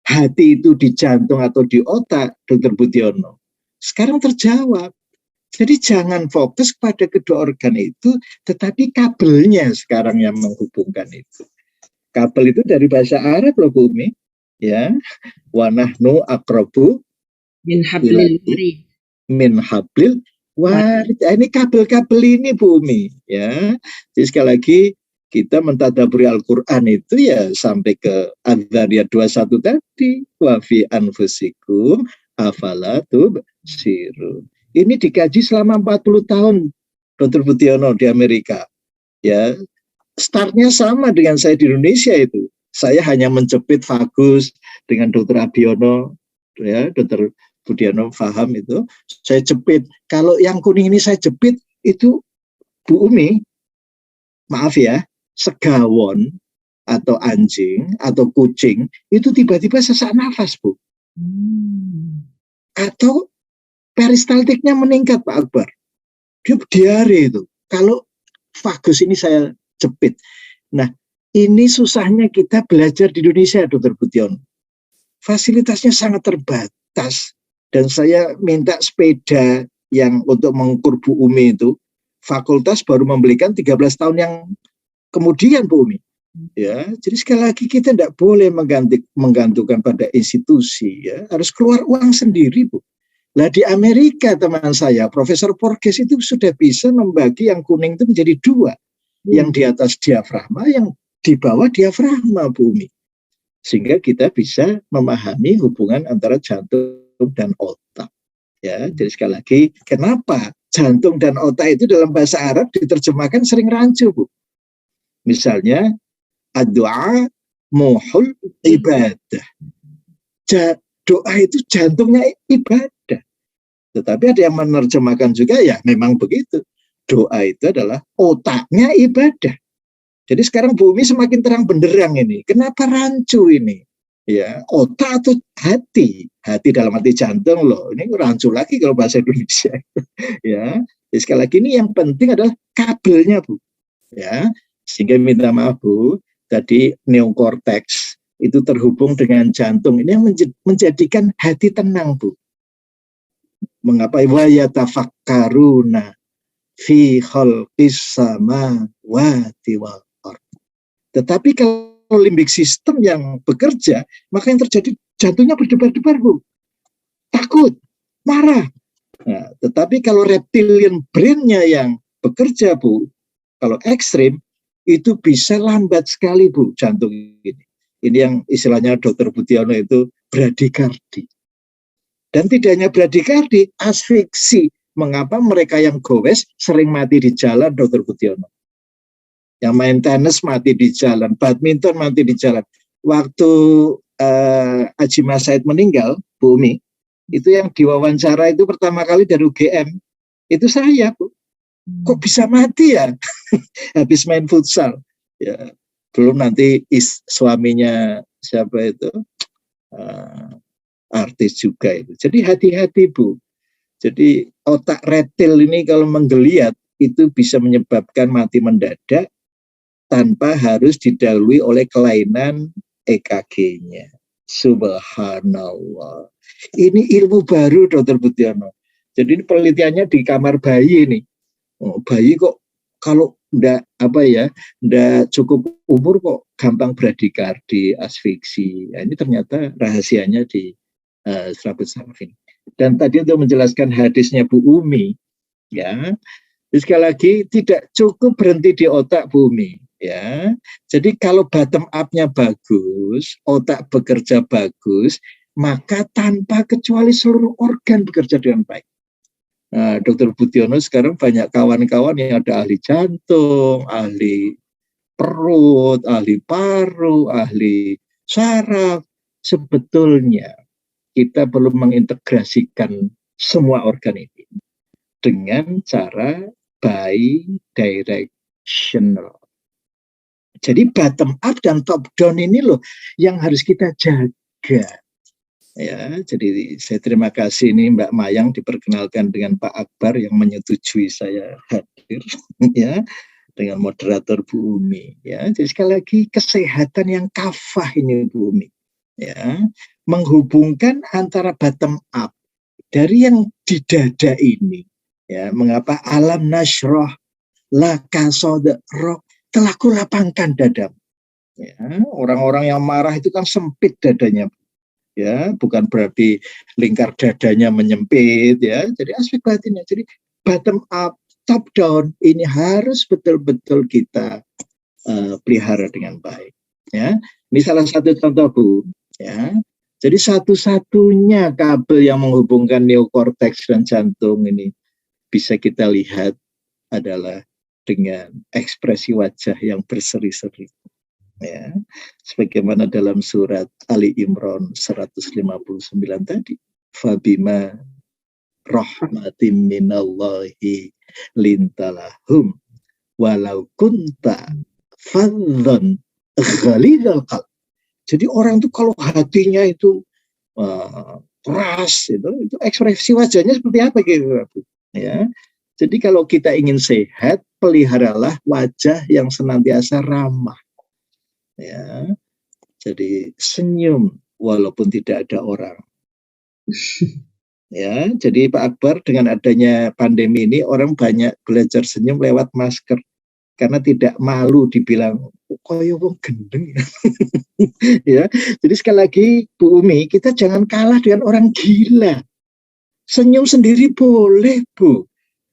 hati itu di jantung atau di otak, Dr. Budiono? Sekarang terjawab. Jadi jangan fokus pada kedua organ itu, tetapi kabelnya sekarang yang menghubungkan itu. Kabel itu dari bahasa Arab loh Bu Umi, ya. Wa nahnu aqrabu Min hablil warid. Min hablil warid. Ini kabel-kabel ini Bu Umi, ya. Jadi sekali lagi kita mentadaburi Al-Quran itu ya sampai ke Adz-Dzariyat 21 tadi, wa fi anfusikum afala tubsirun. Ini dikaji selama 40 tahun, Dr. Budiono, di Amerika. Ya, startnya sama dengan saya di Indonesia itu. Saya hanya menjepit vagus dengan Dr. Abiono, ya, Dr. Budiono paham itu. Saya jepit. Kalau yang kuning ini saya jepit, itu Bu Umi, maaf ya, segawon atau anjing atau kucing, itu tiba-tiba sesak nafas, Bu. Atau peristaltiknya meningkat, Pak Akbar. Dia diare itu. Kalau vagus ini saya jepit. Nah, ini susahnya kita belajar di Indonesia, Dr. Budiono. Fasilitasnya sangat terbatas. Dan saya minta sepeda yang untuk mengukur Bu Umi itu, fakultas baru membelikan 13 tahun yang kemudian, Bu Umi. Ya, jadi sekali lagi kita tidak boleh menggantungkan pada institusi, ya. Harus keluar uang sendiri, Bu. Lah di Amerika teman saya, Profesor Porges itu sudah bisa membagi yang kuning itu menjadi dua. Yang di atas diafragma, yang di bawah diafragma, Bu Umi. Sehingga kita bisa memahami hubungan antara jantung dan otak. Ya, jadi sekali lagi, kenapa jantung dan otak itu dalam bahasa Arab diterjemahkan sering rancu, Bu? Misalnya, ad-du'a muhul ibadah. Doa itu jantungnya ibadah. Tetapi ada yang menerjemahkan juga, ya memang begitu. Doa itu adalah otaknya ibadah. Jadi sekarang bumi semakin terang benderang ini. Kenapa rancu ini? Ya, otak atau hati? Hati dalam arti jantung loh. Ini rancu lagi kalau bahasa Indonesia. Ya, jadi sekali lagi ini yang penting adalah kabelnya, Bu. Ya, sehingga minta maaf, Bu. Tadi neokorteks itu terhubung dengan jantung. Ini yang menjadikan hati tenang, Bu. Mengapa wa yatafakkaruna fi khalqis samawati wal ardh. Tetapi kalau limbik sistem yang bekerja, maka yang terjadi jantungnya berdebar-debar, Bu. Takut, marah. Nah, tetapi kalau reptilian brain-nya yang bekerja, Bu, kalau ekstrim, itu bisa lambat sekali, Bu, jantung ini. Ini yang istilahnya Dr. Budiono itu bradikardi. Dan tidak hanya bradikardi, asfiksi. Mengapa mereka yang gowes sering mati di jalan, Dr. Budiono? Yang main tenis mati di jalan, badminton mati di jalan. Waktu Haji Mas Said meninggal, Bu Umi, itu yang diwawancara itu pertama kali dari UGM, itu saya, Bu. Kok bisa mati ya? Habis main futsal. Ya, belum nanti suaminya siapa itu? Artis juga itu. Jadi hati-hati, Bu. Jadi otak reptil ini kalau menggeliat itu bisa menyebabkan mati mendadak tanpa harus didahului oleh kelainan EKG-nya. Subhanallah. Ini ilmu baru, Dr. Budiono. Jadi ini penelitiannya di kamar bayi ini. Oh, bayi kok kalau ndak cukup umur kok gampang bradikardi, asfiksi. Nah, ini ternyata rahasianya di serabut saraf ini. Dan tadi untuk menjelaskan hadisnya Bu Umi, ya, sekali lagi tidak cukup berhenti di otak Bu Umi, ya. Jadi kalau bottom up-nya bagus, otak bekerja bagus, maka tanpa kecuali seluruh organ bekerja dengan baik. Nah, Dr. Budiono sekarang banyak kawan-kawan yang ada ahli jantung, ahli perut, ahli paru, ahli saraf. Sebetulnya kita perlu mengintegrasikan semua organ ini dengan cara bi-directional. Jadi bottom up dan top down ini loh yang harus kita jaga. Ya, jadi saya terima kasih ini Mbak Mayang diperkenalkan dengan Pak Akbar yang menyetujui saya hadir, ya, dengan moderator Bu Umi. Ya, jadi sekali lagi kesehatan yang kafah ini Bu Umi. Ya, menghubungkan antara bottom up dari yang di dada ini, ya, mengapa alam nasroh laka sodroh, telah kulapangkan dadamu. Ya, orang-orang yang marah itu kan sempit dadanya, ya, bukan berarti lingkar dadanya menyempit, ya. Jadi aspek batinnya, jadi bottom up, top down ini harus betul-betul kita pelihara dengan baik, ya. Ini salah satu contoh, Bu, ya. Jadi satu-satunya kabel yang menghubungkan neokorteks dan jantung ini bisa kita lihat adalah dengan ekspresi wajah yang berseri-seri, ya. Sebagaimana dalam surat Ali Imran 159 tadi, fabima rahmatim minallahi lintalahum walau kunta fadhan ghalidhal qalb. Jadi orang itu kalau hatinya itu keras, itu ekspresi wajahnya seperti apa gitu, ya. Jadi kalau kita ingin sehat, peliharalah wajah yang senantiasa ramah, ya. Jadi senyum walaupun tidak ada orang. Ya, jadi Pak Akbar, dengan adanya pandemi ini orang banyak belajar senyum lewat masker karena tidak malu dibilang koyo wong gendeng. Ya, jadi sekali lagi Bu Umi, kita jangan kalah dengan orang gila. Senyum sendiri boleh, Bu.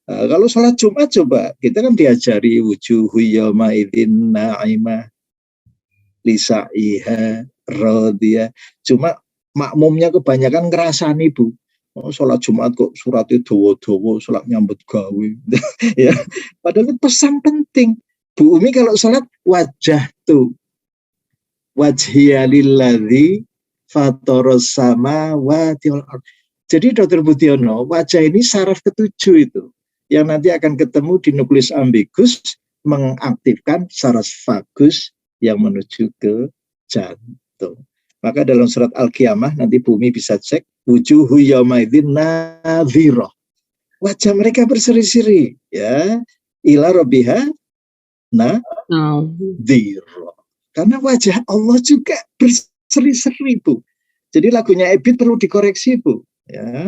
Kalau sholat Jumat coba, kita kan diajari wujuhu yawma idzin na'imah lisa'iha radiyah. Cuma makmumnya kebanyakan ngerasani, Bu. Oh, sholat Jumat kok suratnya dowo-dowo, sholat nyambut gawe. Ya, padahal itu pesan penting. Bu Umi kalau sholat wajah tuh wajhiya lilladzi fatoros samawati wal ardh. Jadi Dr. Budiono, wajah ini saraf ketujuh itu yang nanti akan ketemu di nukleus ambigus mengaktifkan saraf vagus yang menuju ke jantung. Maka dalam surat Al-Qiyamah nanti Bumi bisa cek wujuhu yaumaidin nadhirah. Wajah mereka berseri-seri, ya, ila rabbiha nadhirah. Karena wajah Allah juga berseri-seri, Bu. Jadi lagunya Ebit perlu dikoreksi, Bu, ya.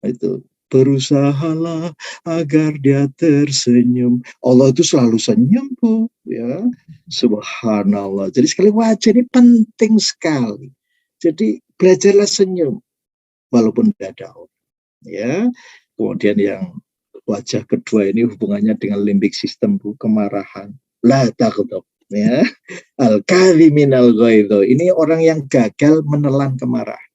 Itu berusahalah agar dia tersenyum. Allah itu selalu senyum, Bu, ya. Subhanallah. Jadi sekali wajah ini penting sekali. Jadi belajarlah senyum walaupun tidak ada orang, ya. Kemudian yang wajah kedua ini hubungannya dengan limbik sistem, Bu, kemarahan. La taghdab, ya. Al-kadhiminal ghaidho. Ini orang yang gagal menelan kemarahan.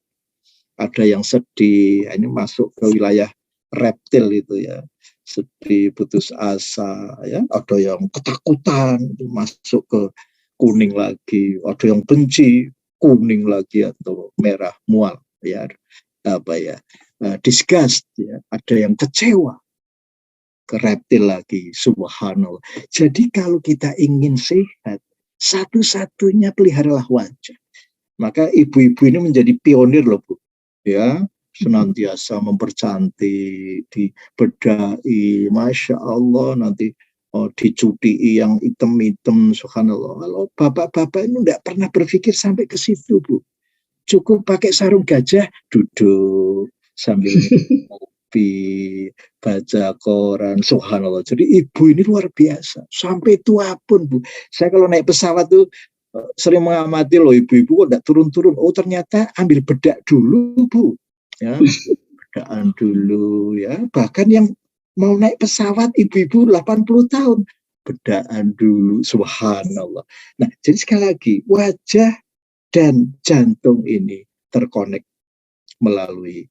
Ada yang sedih, ini masuk ke wilayah reptil itu, ya. Sedih, putus asa, ya. Ada yang ketakutan, masuk ke kuning lagi. Ada yang benci, kuning lagi atau merah mual, ya. Apa ya? Disgust, ya. Ada yang kecewa, ke reptil lagi. Subhanallah. Jadi kalau kita ingin sehat, satu-satunya peliharalah wajah. Maka ibu-ibu ini menjadi pionir loh, Bu, ya, senantiasa mempercantik, dibedai, Masya Allah, nanti dicuti yang item-item, subhanallah. Kalau bapak-bapak ini tidak pernah berpikir sampai ke situ, Bu. Cukup pakai sarung gajah, duduk sambil ngopi, baca koran, subhanallah. Jadi ibu ini luar biasa, sampai tua pun, Bu. Saya kalau naik pesawat tuh sering mengamati loh, ibu-ibu kok tidak turun-turun. Oh, ternyata ambil bedak dulu, Bu, ya. Bedaan dulu, ya. Bahkan yang mau naik pesawat ibu-ibu 80 tahun bedaan dulu, subhanallah. Nah, jadi sekali lagi wajah dan jantung ini terkonek melalui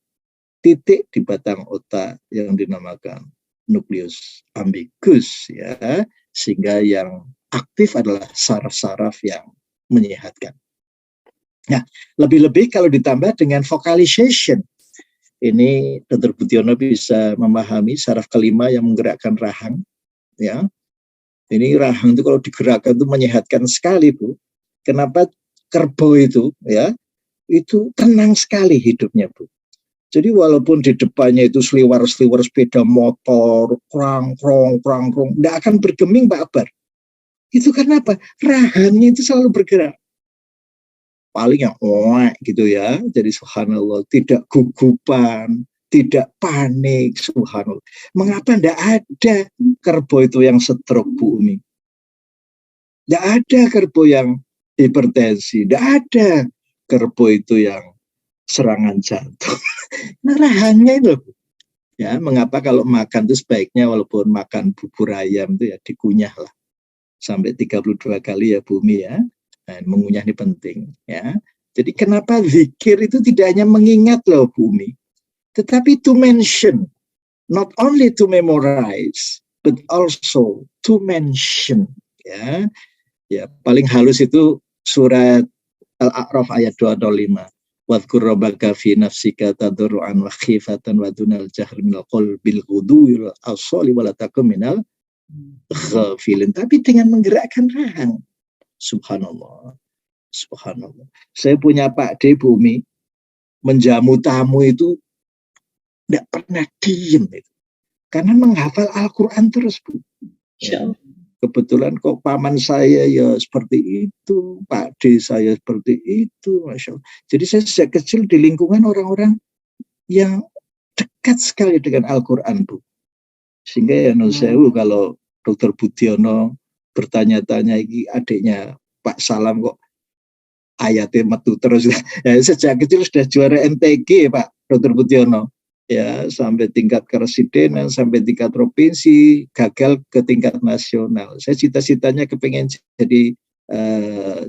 titik di batang otak yang dinamakan nukleus ambigus, ya, sehingga yang aktif adalah saraf-saraf yang menyehatkan. Nah, lebih-lebih kalau ditambah dengan vocalization, ini Dr. Budiono bisa memahami saraf kelima yang menggerakkan rahang, ya. Ini rahang itu kalau digerakkan itu menyehatkan sekali, Bu. Kenapa? Kerbau itu, ya, itu tenang sekali hidupnya, Bu. Jadi walaupun di depannya itu seliwar-seliwar sepeda motor, krang-krong, tidak akan bergeming, Pak Akbar. Itu karena apa? Rahangnya itu selalu bergerak. paling yang gitu ya. Jadi subhanallah, tidak gugupan, tidak panik, subhanallah. Mengapa tidak ada kerbau itu yang stroke, Bu Umi? Tidak ada kerbau yang hipertensi, tidak ada kerbau itu yang serangan jantung. Nah, rahangnya itu. Ya, mengapa kalau makan itu sebaiknya walaupun makan bubur ayam itu ya dikunyah lah. Sampai 32 kali ya Bu Umi ya. Nah, mengunyah ini penting ya. Jadi kenapa zikir itu tidak hanya mengingat loh Bu Umi, tetapi to mention, not only to memorize, but also to mention ya. Ya, paling halus itu surat Al-A'raf ayat 205. Wadhkur rabbaka fi nafsika tadarruan wa khifatan wa dunal jahri minal qalbil ghudwi wal asali wa la takum minal ghafilin. Tapi dengan menggerakkan rahang. Subhanallah. Subhanallah. Saya punya Pak D, Bu Umi, menjamu tamu itu tidak pernah diem itu. Karena menghafal Al-Quran terus, Bu. Ya. Kebetulan kok paman saya ya seperti itu, Pak D saya seperti itu, Masya Allah. Jadi saya sejak kecil di lingkungan orang-orang yang dekat sekali dengan Al-Quran, Bu. Sehingga ya nusewu kalau Dr. Budiono bertanya-tanya ini adiknya Pak Salam kok ayatnya metu terus. Ya, sejak kecil sudah juara MTG Pak Dr. Budiono. Ya, sampai tingkat keresidenan, sampai tingkat provinsi, gagal ke tingkat nasional. Saya cita-citanya kepengen jadi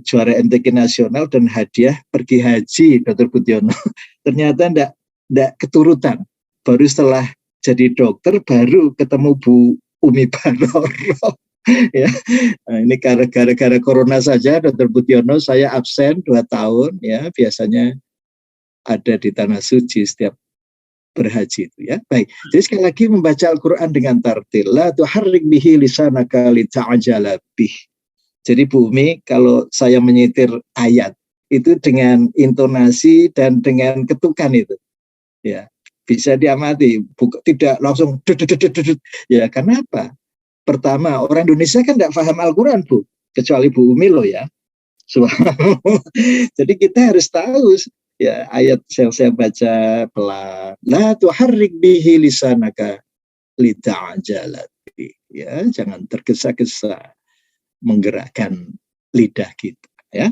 juara MTQ nasional dan hadiah pergi haji, Dr. Budiono. Ternyata enggak keturutan. Baru setelah jadi dokter, baru ketemu Bu Umi Baroro. Ya, nah, ini gara-gara corona saja, Dr. Budiono, saya absen 2 tahun. Ya, biasanya ada di Tanah Suci setiap berhaji itu ya. Baik. Jadi sekali lagi membaca Al-Quran dengan tartil. La tuharrik bihi lisanaka lita'ajala bih. Jadi Bu Umi, kalau saya menyetir ayat itu dengan intonasi dan dengan ketukan itu. Ya, bisa diamati, tidak langsung ya, karena apa? Pertama, orang Indonesia kan tidak paham Al-Quran, Bu, kecuali Bu Umi loh ya. Jadi kita harus tahu ya ayat yang saya baca pelan. La tuharrik bihi lisanaka lita'ajala bih. Ya, jangan tergesa-gesa menggerakkan lidah kita ya.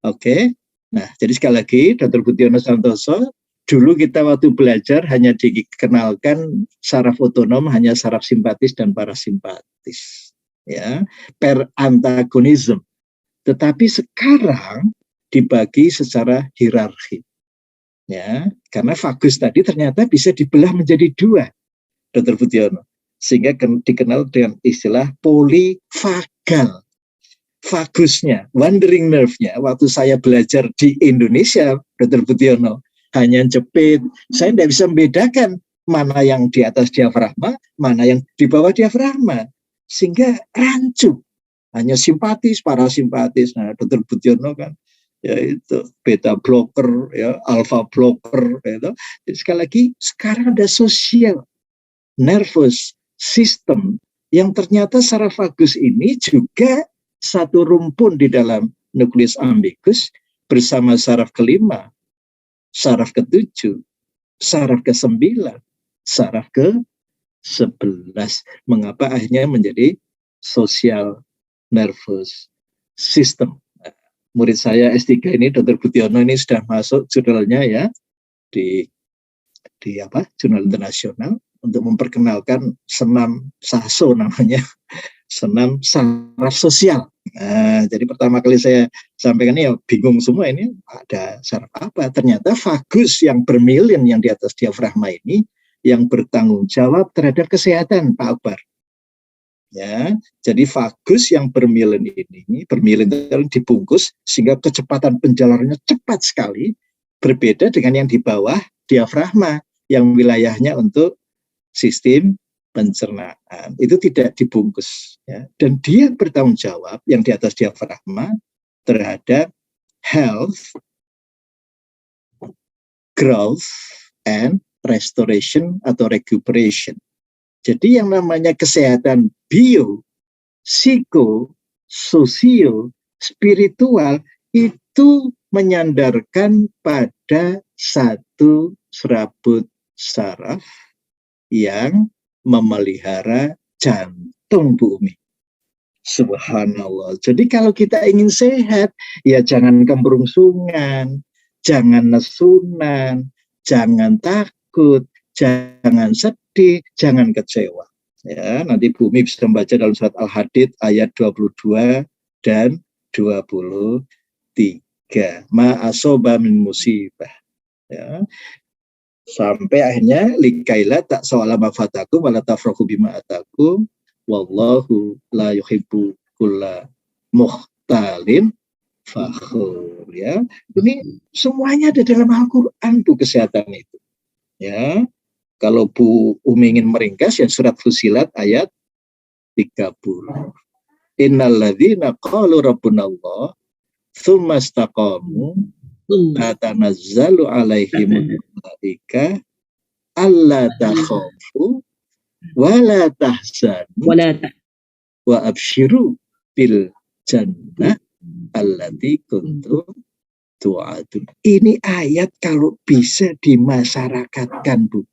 Oke. Nah, jadi sekali lagi Dr. Budiono Santoso, dulu kita waktu belajar hanya dikenalkan saraf otonom, hanya saraf simpatis dan parasimpatis ya, per antagonism. Tetapi sekarang dibagi secara hierarki. Ya, karena vagus tadi ternyata bisa dibelah menjadi 2, Dr. Budiono. Sehingga dikenal dengan istilah polivagal. Vagusnya, wandering nerve-nya, waktu saya belajar di Indonesia, Dr. Budiono, hanya jepit. Saya tidak bisa membedakan mana yang di atas diafragma, mana yang di bawah diafragma. Sehingga rancu. Hanya simpatis, parasimpatis. Nah, Dr. Budiono kan yaitu beta blocker, ya, alpha blocker, gitu. Jadi sekali lagi sekarang ada social nervous system yang ternyata saraf vagus ini juga satu rumpun di dalam nukleus ambiguus bersama saraf kelima, saraf ke-7, saraf ke-9, saraf ke-11. Mengapa akhirnya menjadi social nervous system? Murid saya S3 ini, Dr. Budiono ini sudah masuk jurnalnya ya di jurnal internasional untuk memperkenalkan senam Saso namanya, senam saraf sosial. Nah, jadi pertama kali saya sampaikan ini ya bingung semua, ini ada saraf apa? Ternyata vagus yang bermilin yang di atas diafragma ini yang bertanggung jawab terhadap kesehatan Pak Akbar. Ya, jadi vagus yang bermilin ini, bermilin dibungkus sehingga kecepatan penjalanannya cepat sekali, berbeda dengan yang di bawah diafragma yang wilayahnya untuk sistem pencernaan. Itu tidak dibungkus ya. Dan dia bertanggung jawab yang di atas diafragma terhadap health, growth, and restoration atau recuperation. Jadi yang namanya kesehatan bio, psiko, sosio, spiritual itu menyandarkan pada satu serabut saraf yang memelihara jantung Bu Umi. Subhanallah. Jadi kalau kita ingin sehat, ya jangan kembrungsungan, jangan nesunan, jangan takut, jangan sedih, jangan kecewa. Ya, nanti Bu Umi bisa membaca dalam surat Al-Hadid ayat 22 dan 23. Ma asoba min musibah. Ya. Sampai akhirnya likaila tak sawalama fatakum wala tafrahu bima atakum wallahu la yuhibbu kulla mukhtalin fakhur. Ya, ini semuanya ada dalam Al-Quran Bu, kesehatan itu. Ya, kalau Bu Umi ingin meringkas ya surat Fusilat ayat 30. Innalladzina qalu rabbunallah tsumma istaqamu tatanazzalu alaihimul malaika alla takhafu wa la tahzanu wa abshiru bil jannah allati kuntum tu'adun. Ini ayat kalau bisa dimasyarakatkan Bu,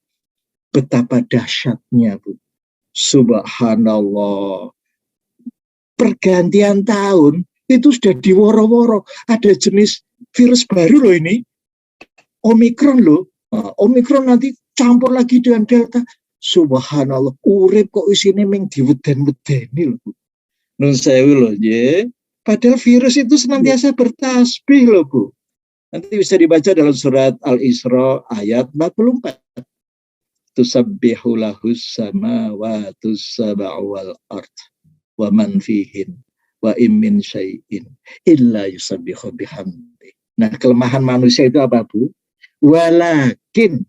betapa dahsyatnya Bu. Subhanallah. Pergantian tahun itu sudah diworo-woro. Ada jenis virus baru loh ini. Omikron loh. Omikron nanti campur lagi dengan Delta. Subhanallah. Urip kok isine ming diweden-wedeni loh Bu. Nun sewu loh ye. Padahal virus itu senantiasa bertasbih loh Bu. Nanti bisa dibaca dalam surat Al-Isra ayat 44. Tusabbihu lahus samawati sab'u wal ard wa man fihin wa im min syai'in illa yusabbihu bihamdi. Nah, kelemahan manusia itu apa Bu? Walakin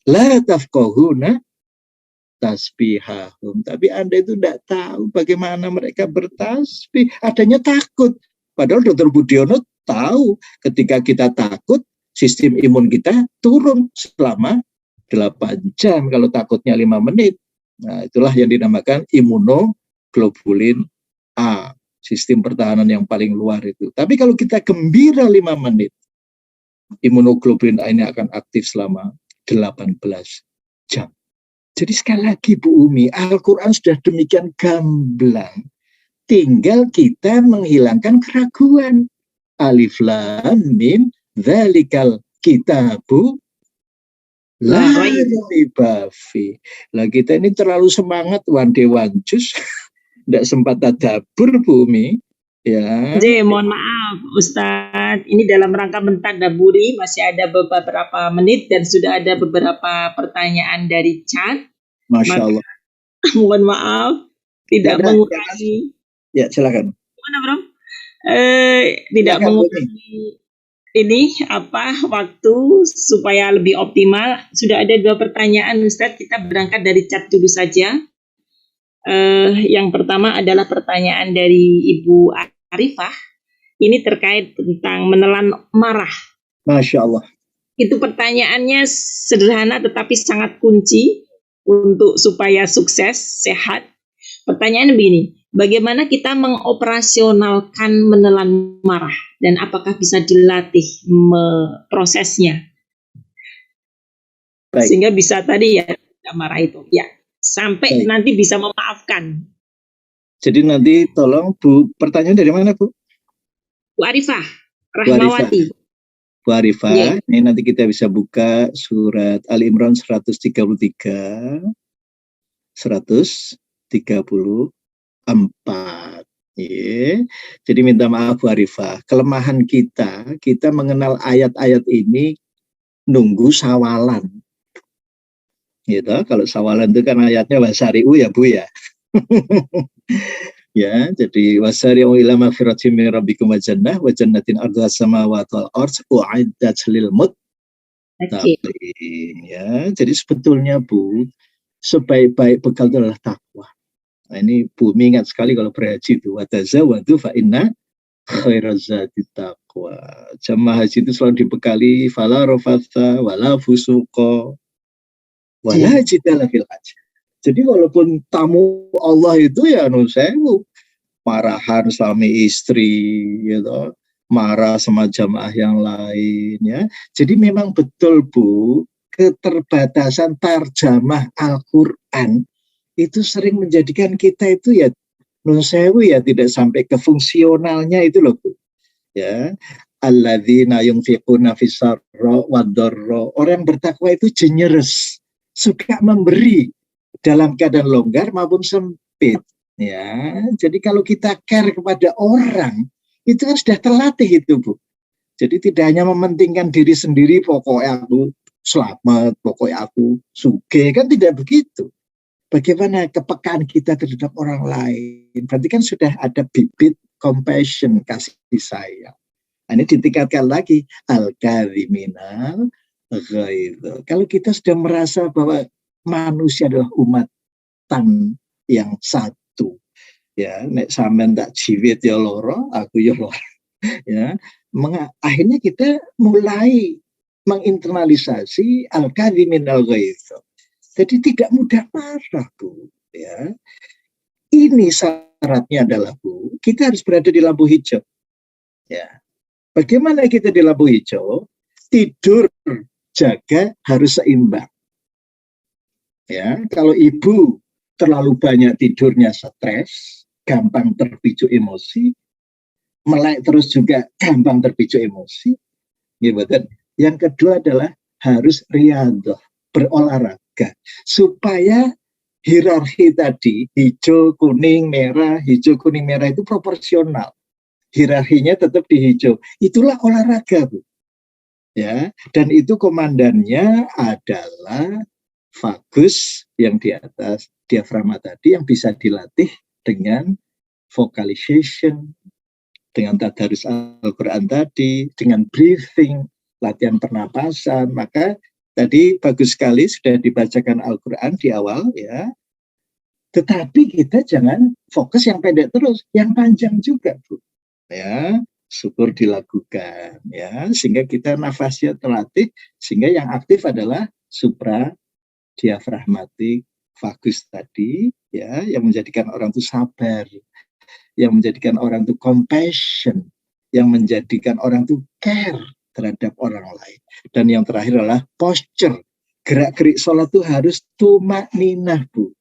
la tafqahuna tasbihahum. Tapi Anda itu tidak tahu bagaimana mereka bertasbih. Adanya takut. Padahal Dr. Budiono tahu ketika kita takut, sistem imun kita turun selama 8 jam. Kalau takutnya 5 menit. Nah, itulah yang dinamakan imunoglobulin A. Sistem pertahanan yang paling luar itu. Tapi kalau kita gembira 5 menit, imunoglobulin A ini akan aktif selama 18 jam. Jadi sekali lagi Bu Umi, Al-Quran sudah demikian gamblang. Tinggal kita menghilangkan keraguan. Alif lam mim dzalikal kitabu la raiba fi. Lah kita ini terlalu semangat one day one juice. Tidak sempat tadabbur Bu Umi. Ya. Mohon maaf Ustadz, ini dalam rangka mentadaburi masih ada beberapa menit dan sudah ada beberapa pertanyaan dari chat. Masya Allah. Mohon maaf tidak mengurangi. Ya silakan. Mana Bro? Tidak mengurangi ini waktu supaya lebih optimal. Sudah ada 2 pertanyaan Ustadz, kita berangkat dari chat dulu saja. Yang pertama adalah pertanyaan dari Ibu Arifah. Ini terkait tentang menelan marah. Masya Allah. Itu pertanyaannya sederhana tetapi sangat kunci untuk supaya sukses, sehat. Pertanyaan begini, bagaimana kita mengoperasionalkan menelan marah dan apakah bisa dilatih prosesnya? Baik. Sehingga bisa tadi ya tidak marah itu. Ya. Sampai baik. Nanti bisa memaafkan. Jadi nanti tolong Bu, pertanyaan dari mana Bu? Bu Arifah Rahmawati. Bu Arifah, yeah. Ini nanti kita bisa buka surat Ali Imran 134. Yeah. Jadi minta maaf Bu Arifah, kelemahan kita mengenal ayat-ayat ini nunggu sawalan. Gitu. Kalau sawalan itu kan ayatnya wasari'u ya Bu ya. Ya, jadi wasari'u ila maghfiratin min rabbikum wa jannah wa jannatin ardhuha samawati wal ardh u'iddat lil muttaqin. Ya, jadi sebetulnya Bu, sebaik-baik bekal itu adalah takwa. Nah, ini Bu ingat sekali kalau berhaji itu wa tazawwadu fa inna khairaz zadi taqwa. Jamaah haji itu selalu dibekali fala rafatha wala fusuqa wala jidala fil hajj. Jadi walaupun tamu Allah itu ya sewu, marahan suami istri gitu, marah sama jamaah yang lain ya. Jadi memang betul Bu, keterbatasan tarjamah Al-Qur'an itu sering menjadikan kita itu ya nun sewu ya tidak sampai ke fungsionalnya itu loh Bu. Ya. Alladzina yunfiquna fis-sarra wad-dharra. Orang bertakwa itu generous, suka memberi dalam keadaan longgar maupun sempit. Ya, jadi kalau kita care kepada orang, itu kan sudah terlatih itu Bu. Jadi tidak hanya mementingkan diri sendiri, pokoknya aku selamat, pokoknya aku sugih, kan tidak begitu. Bagaimana kepekaan kita terhadap orang lain? Berarti kan sudah ada bibit compassion, kasih sayang. Nah, ini ditingkatkan lagi al-kadhiminal ghaidh. Kalau kita sudah merasa bahwa manusia adalah umatan yang satu, ya, nek sampean tak jiwit ya loro, aku ya loro, ya. Akhirnya kita mulai menginternalisasi al-kadhiminal ghaidh. Jadi tidak mudah marah Bu, ya. Ini syaratnya adalah Bu, kita harus berada di lampu hijau, ya. Bagaimana kita di lampu hijau? Tidur, jaga harus seimbang. Ya, kalau ibu terlalu banyak tidurnya stres, gampang terpicu emosi, melek terus juga gampang terpicu emosi. Gitu. Yang kedua adalah harus riyadhah, berolahraga, supaya hierarki tadi hijau, kuning, merah, hijau, kuning, merah itu proporsional. Hierarkinya tetap di hijau. Itulah olahraga Bu. Ya, dan itu komandannya adalah vagus yang di atas diafragma tadi yang bisa dilatih dengan vocalization, dengan tadarus Al-Quran tadi, dengan breathing, latihan pernapasan. Maka tadi bagus sekali sudah dibacakan Al-Quran di awal ya. Tetapi kita jangan fokus yang pendek terus, yang panjang juga Bu. Ya, syukur dilakukan ya, sehingga kita nafasnya terlatih, sehingga yang aktif adalah supra diafragmatik vagus tadi ya, yang menjadikan orang itu sabar, yang menjadikan orang itu compassion, yang menjadikan orang itu care terhadap orang lain. Dan yang terakhir adalah posture. Gerak-gerik sholat itu harus tumakninah Bu.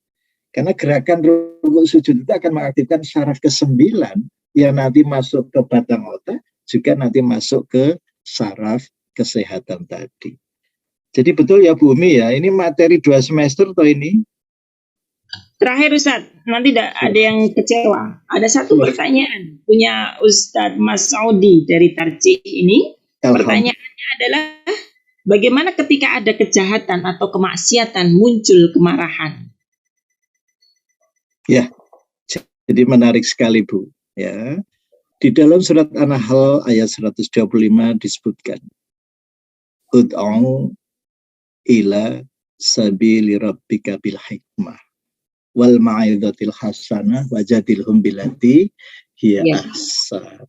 Karena gerakan rukuk sujud itu akan mengaktifkan syaraf ke-9 yang nanti masuk ke batang otak, juga nanti masuk ke saraf kesehatan tadi. Jadi betul ya Bu Umi ya, ini materi 2 semester toh ini. Terakhir Ustadz, nanti ada yang kecewa. Ada satu pertanyaan punya Ustadz Mas Saudi dari Tarji ini. Pertanyaannya adalah, bagaimana ketika ada kejahatan atau kemaksiatan muncul kemarahan? Ya, jadi menarik sekali Bu. Ya, di dalam surat An-Nahl ayat 125 disebutkan, Ud'u ila sabili rabbika bil hikmah wal ma'idhatil hasanah wajadilhum billati hiya ahsan.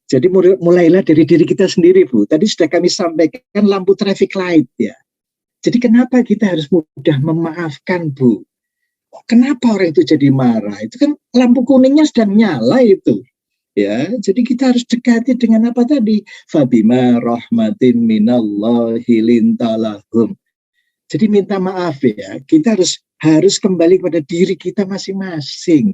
Jadi mulailah dari diri kita sendiri Bu. Tadi sudah kami sampaikan lampu traffic light ya. Jadi kenapa kita harus mudah memaafkan Bu? Kenapa orang itu jadi marah? Itu kan lampu kuningnya sedang nyala itu. Ya, jadi kita harus dekati dengan apa tadi? Fabima rahmatin minallahi lintalahum. Jadi minta maaf ya. Kita harus kembali kepada diri kita masing-masing.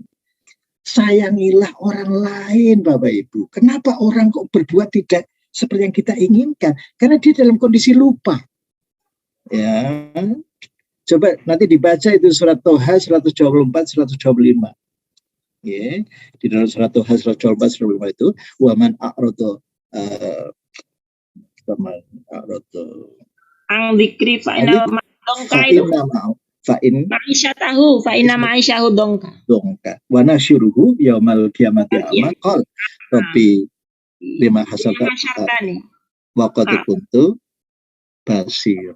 Sayangilah orang lain Bapak Ibu. Kenapa orang kok berbuat tidak seperti yang kita inginkan? Karena dia dalam kondisi lupa. Ya. Coba nanti dibaca itu surat Toha 124, 125. Ya, di dalam surat Toha 124, 125 itu, waman a'rodo ang dikri fa'ina ma'dongka itu fa'ina ma'isyahu dongka wa nasyuruhu yaumal qiyamati a'ma qol rabbi lima hasata wa qad kuntu basir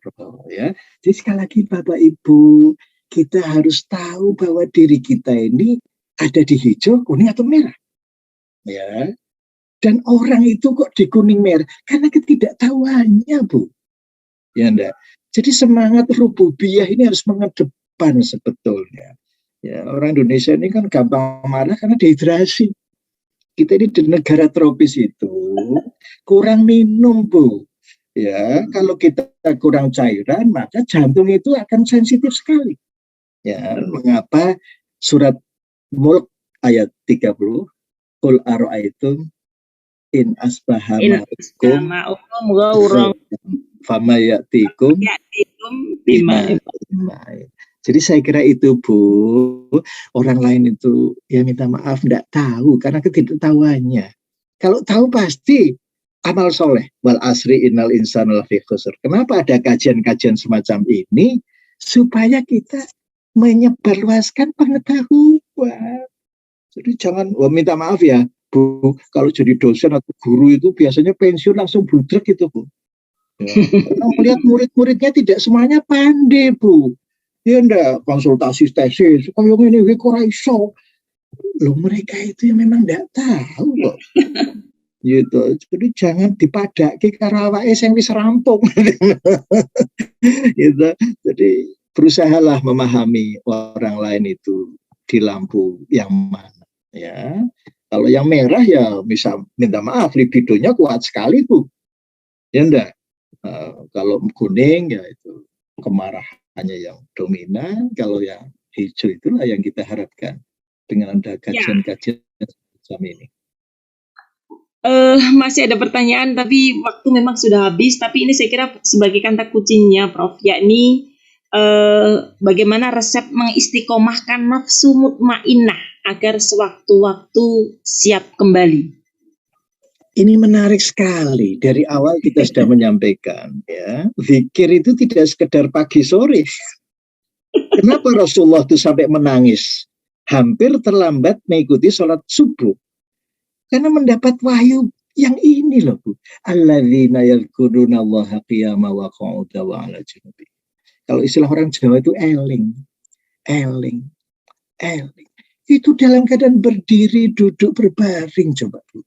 ya. Jadi sekali lagi Bapak Ibu, kita harus tahu bahwa diri kita ini ada di hijau, kuning atau merah. Ya. Dan orang itu kok di kuning merah karena ketidaktahuannya Bu. Ya enggak. Jadi semangat rububiyah ini harus mengedepan sebetulnya. Ya, orang Indonesia ini kan gampang marah karena dehidrasi. Kita ini di negara tropis itu kurang minum, Bu. Ya, kalau kita kurang cairan, maka jantung itu akan sensitif sekali. Ya, mengapa surat Mulk ayat 30, Qul ara'aitum in asbaha ma'ukum fama ya'tikum bima. Jadi saya kira itu, Bu, orang lain itu ya minta maaf enggak tahu karena ketidaktahuannya. Kalau tahu pasti amal soleh. Wal asri innal insana lafi khusr. Kenapa ada kajian-kajian semacam ini? Supaya kita menyebarluaskan pengetahuan. Jadi jangan, minta maaf ya, Bu, kalau jadi dosen atau guru itu biasanya pensiun langsung budrek gitu, Bu. Ya, karena melihat murid-muridnya tidak semuanya pandai, Bu. Ya enggak, konsultasi tesis, kayak ini, kok iso. Loh, mereka itu yang memang enggak tahu kok. Gitu. Jadi jangan dipadaki karo awake sing wis rampung. Gitu. Jadi berusahalah memahami orang lain itu di lampu yang mana, ya. Kalau yang merah ya bisa minta maaf, libidonya kuat sekali, Bu. Ya enggak. Kalau kuning ya itu kemarahannya yang dominan. Kalau yang hijau itulah yang kita harapkan dengan ada kajian-kajian semacam ini. Masih ada pertanyaan, tapi waktu memang sudah habis. Tapi ini saya kira sebagai kata kuncinya, Prof, yakni bagaimana resep mengistiqomahkan nafsu mutmainnah agar sewaktu-waktu siap kembali. Ini menarik sekali. Dari awal kita sudah menyampaikan, ya, zikir itu tidak sekedar pagi sore. Kenapa Rasulullah itu sampai menangis? Hampir terlambat mengikuti sholat subuh. Karena mendapat wahyu yang ini loh, Bu. Alladzina yadhkurunallaha qiyaman wa qu'udan wa 'ala junubi. Kalau istilah orang Jawa itu eling. Itu dalam keadaan berdiri, duduk, berbaring, coba, Bu.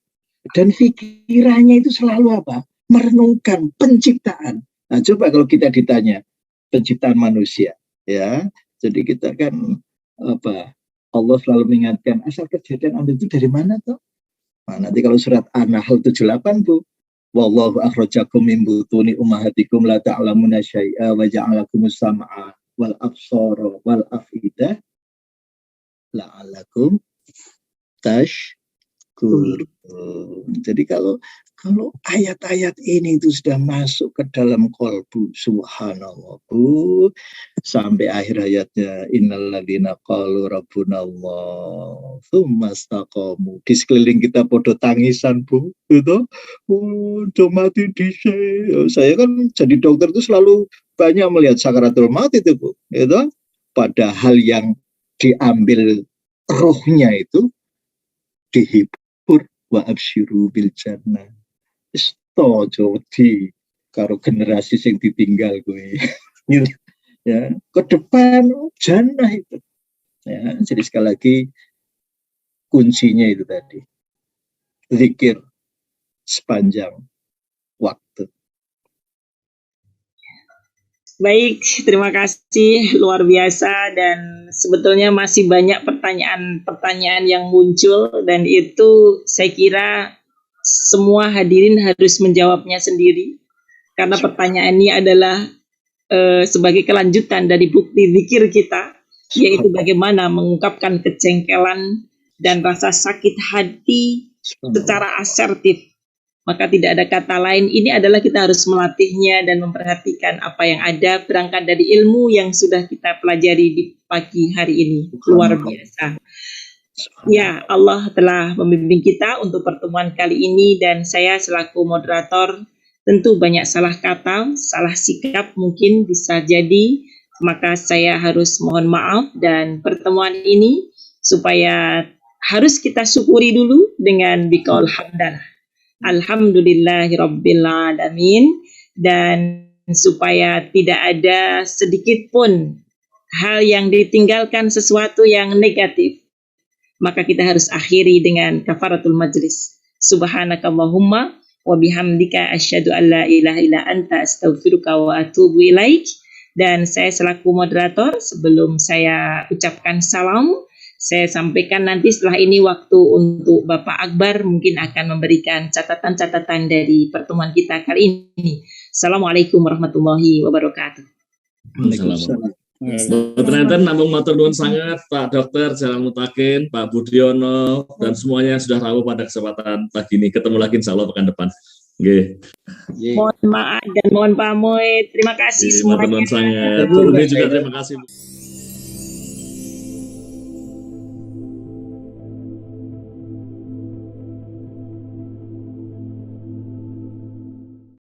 Dan pikirannya itu selalu apa? Merenungkan penciptaan. Nah, coba kalau kita ditanya penciptaan manusia, ya. Jadi kita kan apa? Allah selalu mengingatkan asal kejadian Anda itu dari mana toh? Nah, nanti kalau surat An-Nahl 78, Bu. Wallahu akhrajakum min butuni ummahatikum la ta'lamuna syai'a wa ja'alakumus sam'a wal absara wal afidah la'alakum tashkurun. Jadi kalau ayat-ayat ini itu sudah masuk ke dalam qalbu, subhanallah, Bu, sampai akhir ayatnya innalladzina qalu rabbunallah tsumma istaqamu, di sekeliling kita podo tangisan, Bu, gitu. Udah mati dhisik. Saya kan jadi dokter itu selalu banyak melihat sakaratul maut itu, Bu, gitu. Padahal yang diambil rohnya itu dihibur wa absyiru bil jannah. Setuju di karo generasi sing ditinggal gue. Ya, ke depan jannah itu. Ya, jadi sekali lagi kuncinya itu tadi. Zikir sepanjang waktu. Baik, terima kasih, luar biasa, dan sebetulnya masih banyak pertanyaan-pertanyaan yang muncul, dan itu saya kira semua hadirin harus menjawabnya sendiri, karena pertanyaan ini adalah sebagai kelanjutan dari bukti zikir kita, yaitu bagaimana mengungkapkan kejengkelan dan rasa sakit hati secara asertif. Maka tidak ada kata lain, ini adalah kita harus melatihnya dan memperhatikan apa yang ada berangkat dari ilmu yang sudah kita pelajari di pagi hari ini. Luar biasa. Ya, Allah telah membimbing kita untuk pertemuan kali ini, dan saya selaku moderator tentu banyak salah kata, salah sikap mungkin bisa jadi, maka saya harus mohon maaf, dan pertemuan ini supaya harus kita syukuri dulu dengan biqaul hamdalah. Alhamdulillahirrabbilalamin, dan supaya tidak ada sedikit pun hal yang ditinggalkan, sesuatu yang negatif, maka kita harus akhiri dengan kafaratul majlis. Subhanakallahumma wa bihamdika asyhadu an la ilaha illa anta astaghfiruka wa atubu ilaik. Dan saya selaku moderator, sebelum saya ucapkan salam, Saya sampaikan nanti setelah ini waktu untuk Bapak Akbar mungkin akan memberikan catatan-catatan dari pertemuan kita kali ini. Assalamualaikum warahmatullahi wabarakatuh. Waalaikumsalam. Ternyata namung matur nuwun sangat Pak Dokter Jalan Mutakin, Pak Budiono, dan semuanya yang sudah rawuh pada kesempatan pagi ini. Ketemu lagi insya Allah pekan depan. Oke. Mohon maaf dan mohon pamit. Terima kasih Matur semuanya. nuwun sangat. Bu Umi juga terima kasih.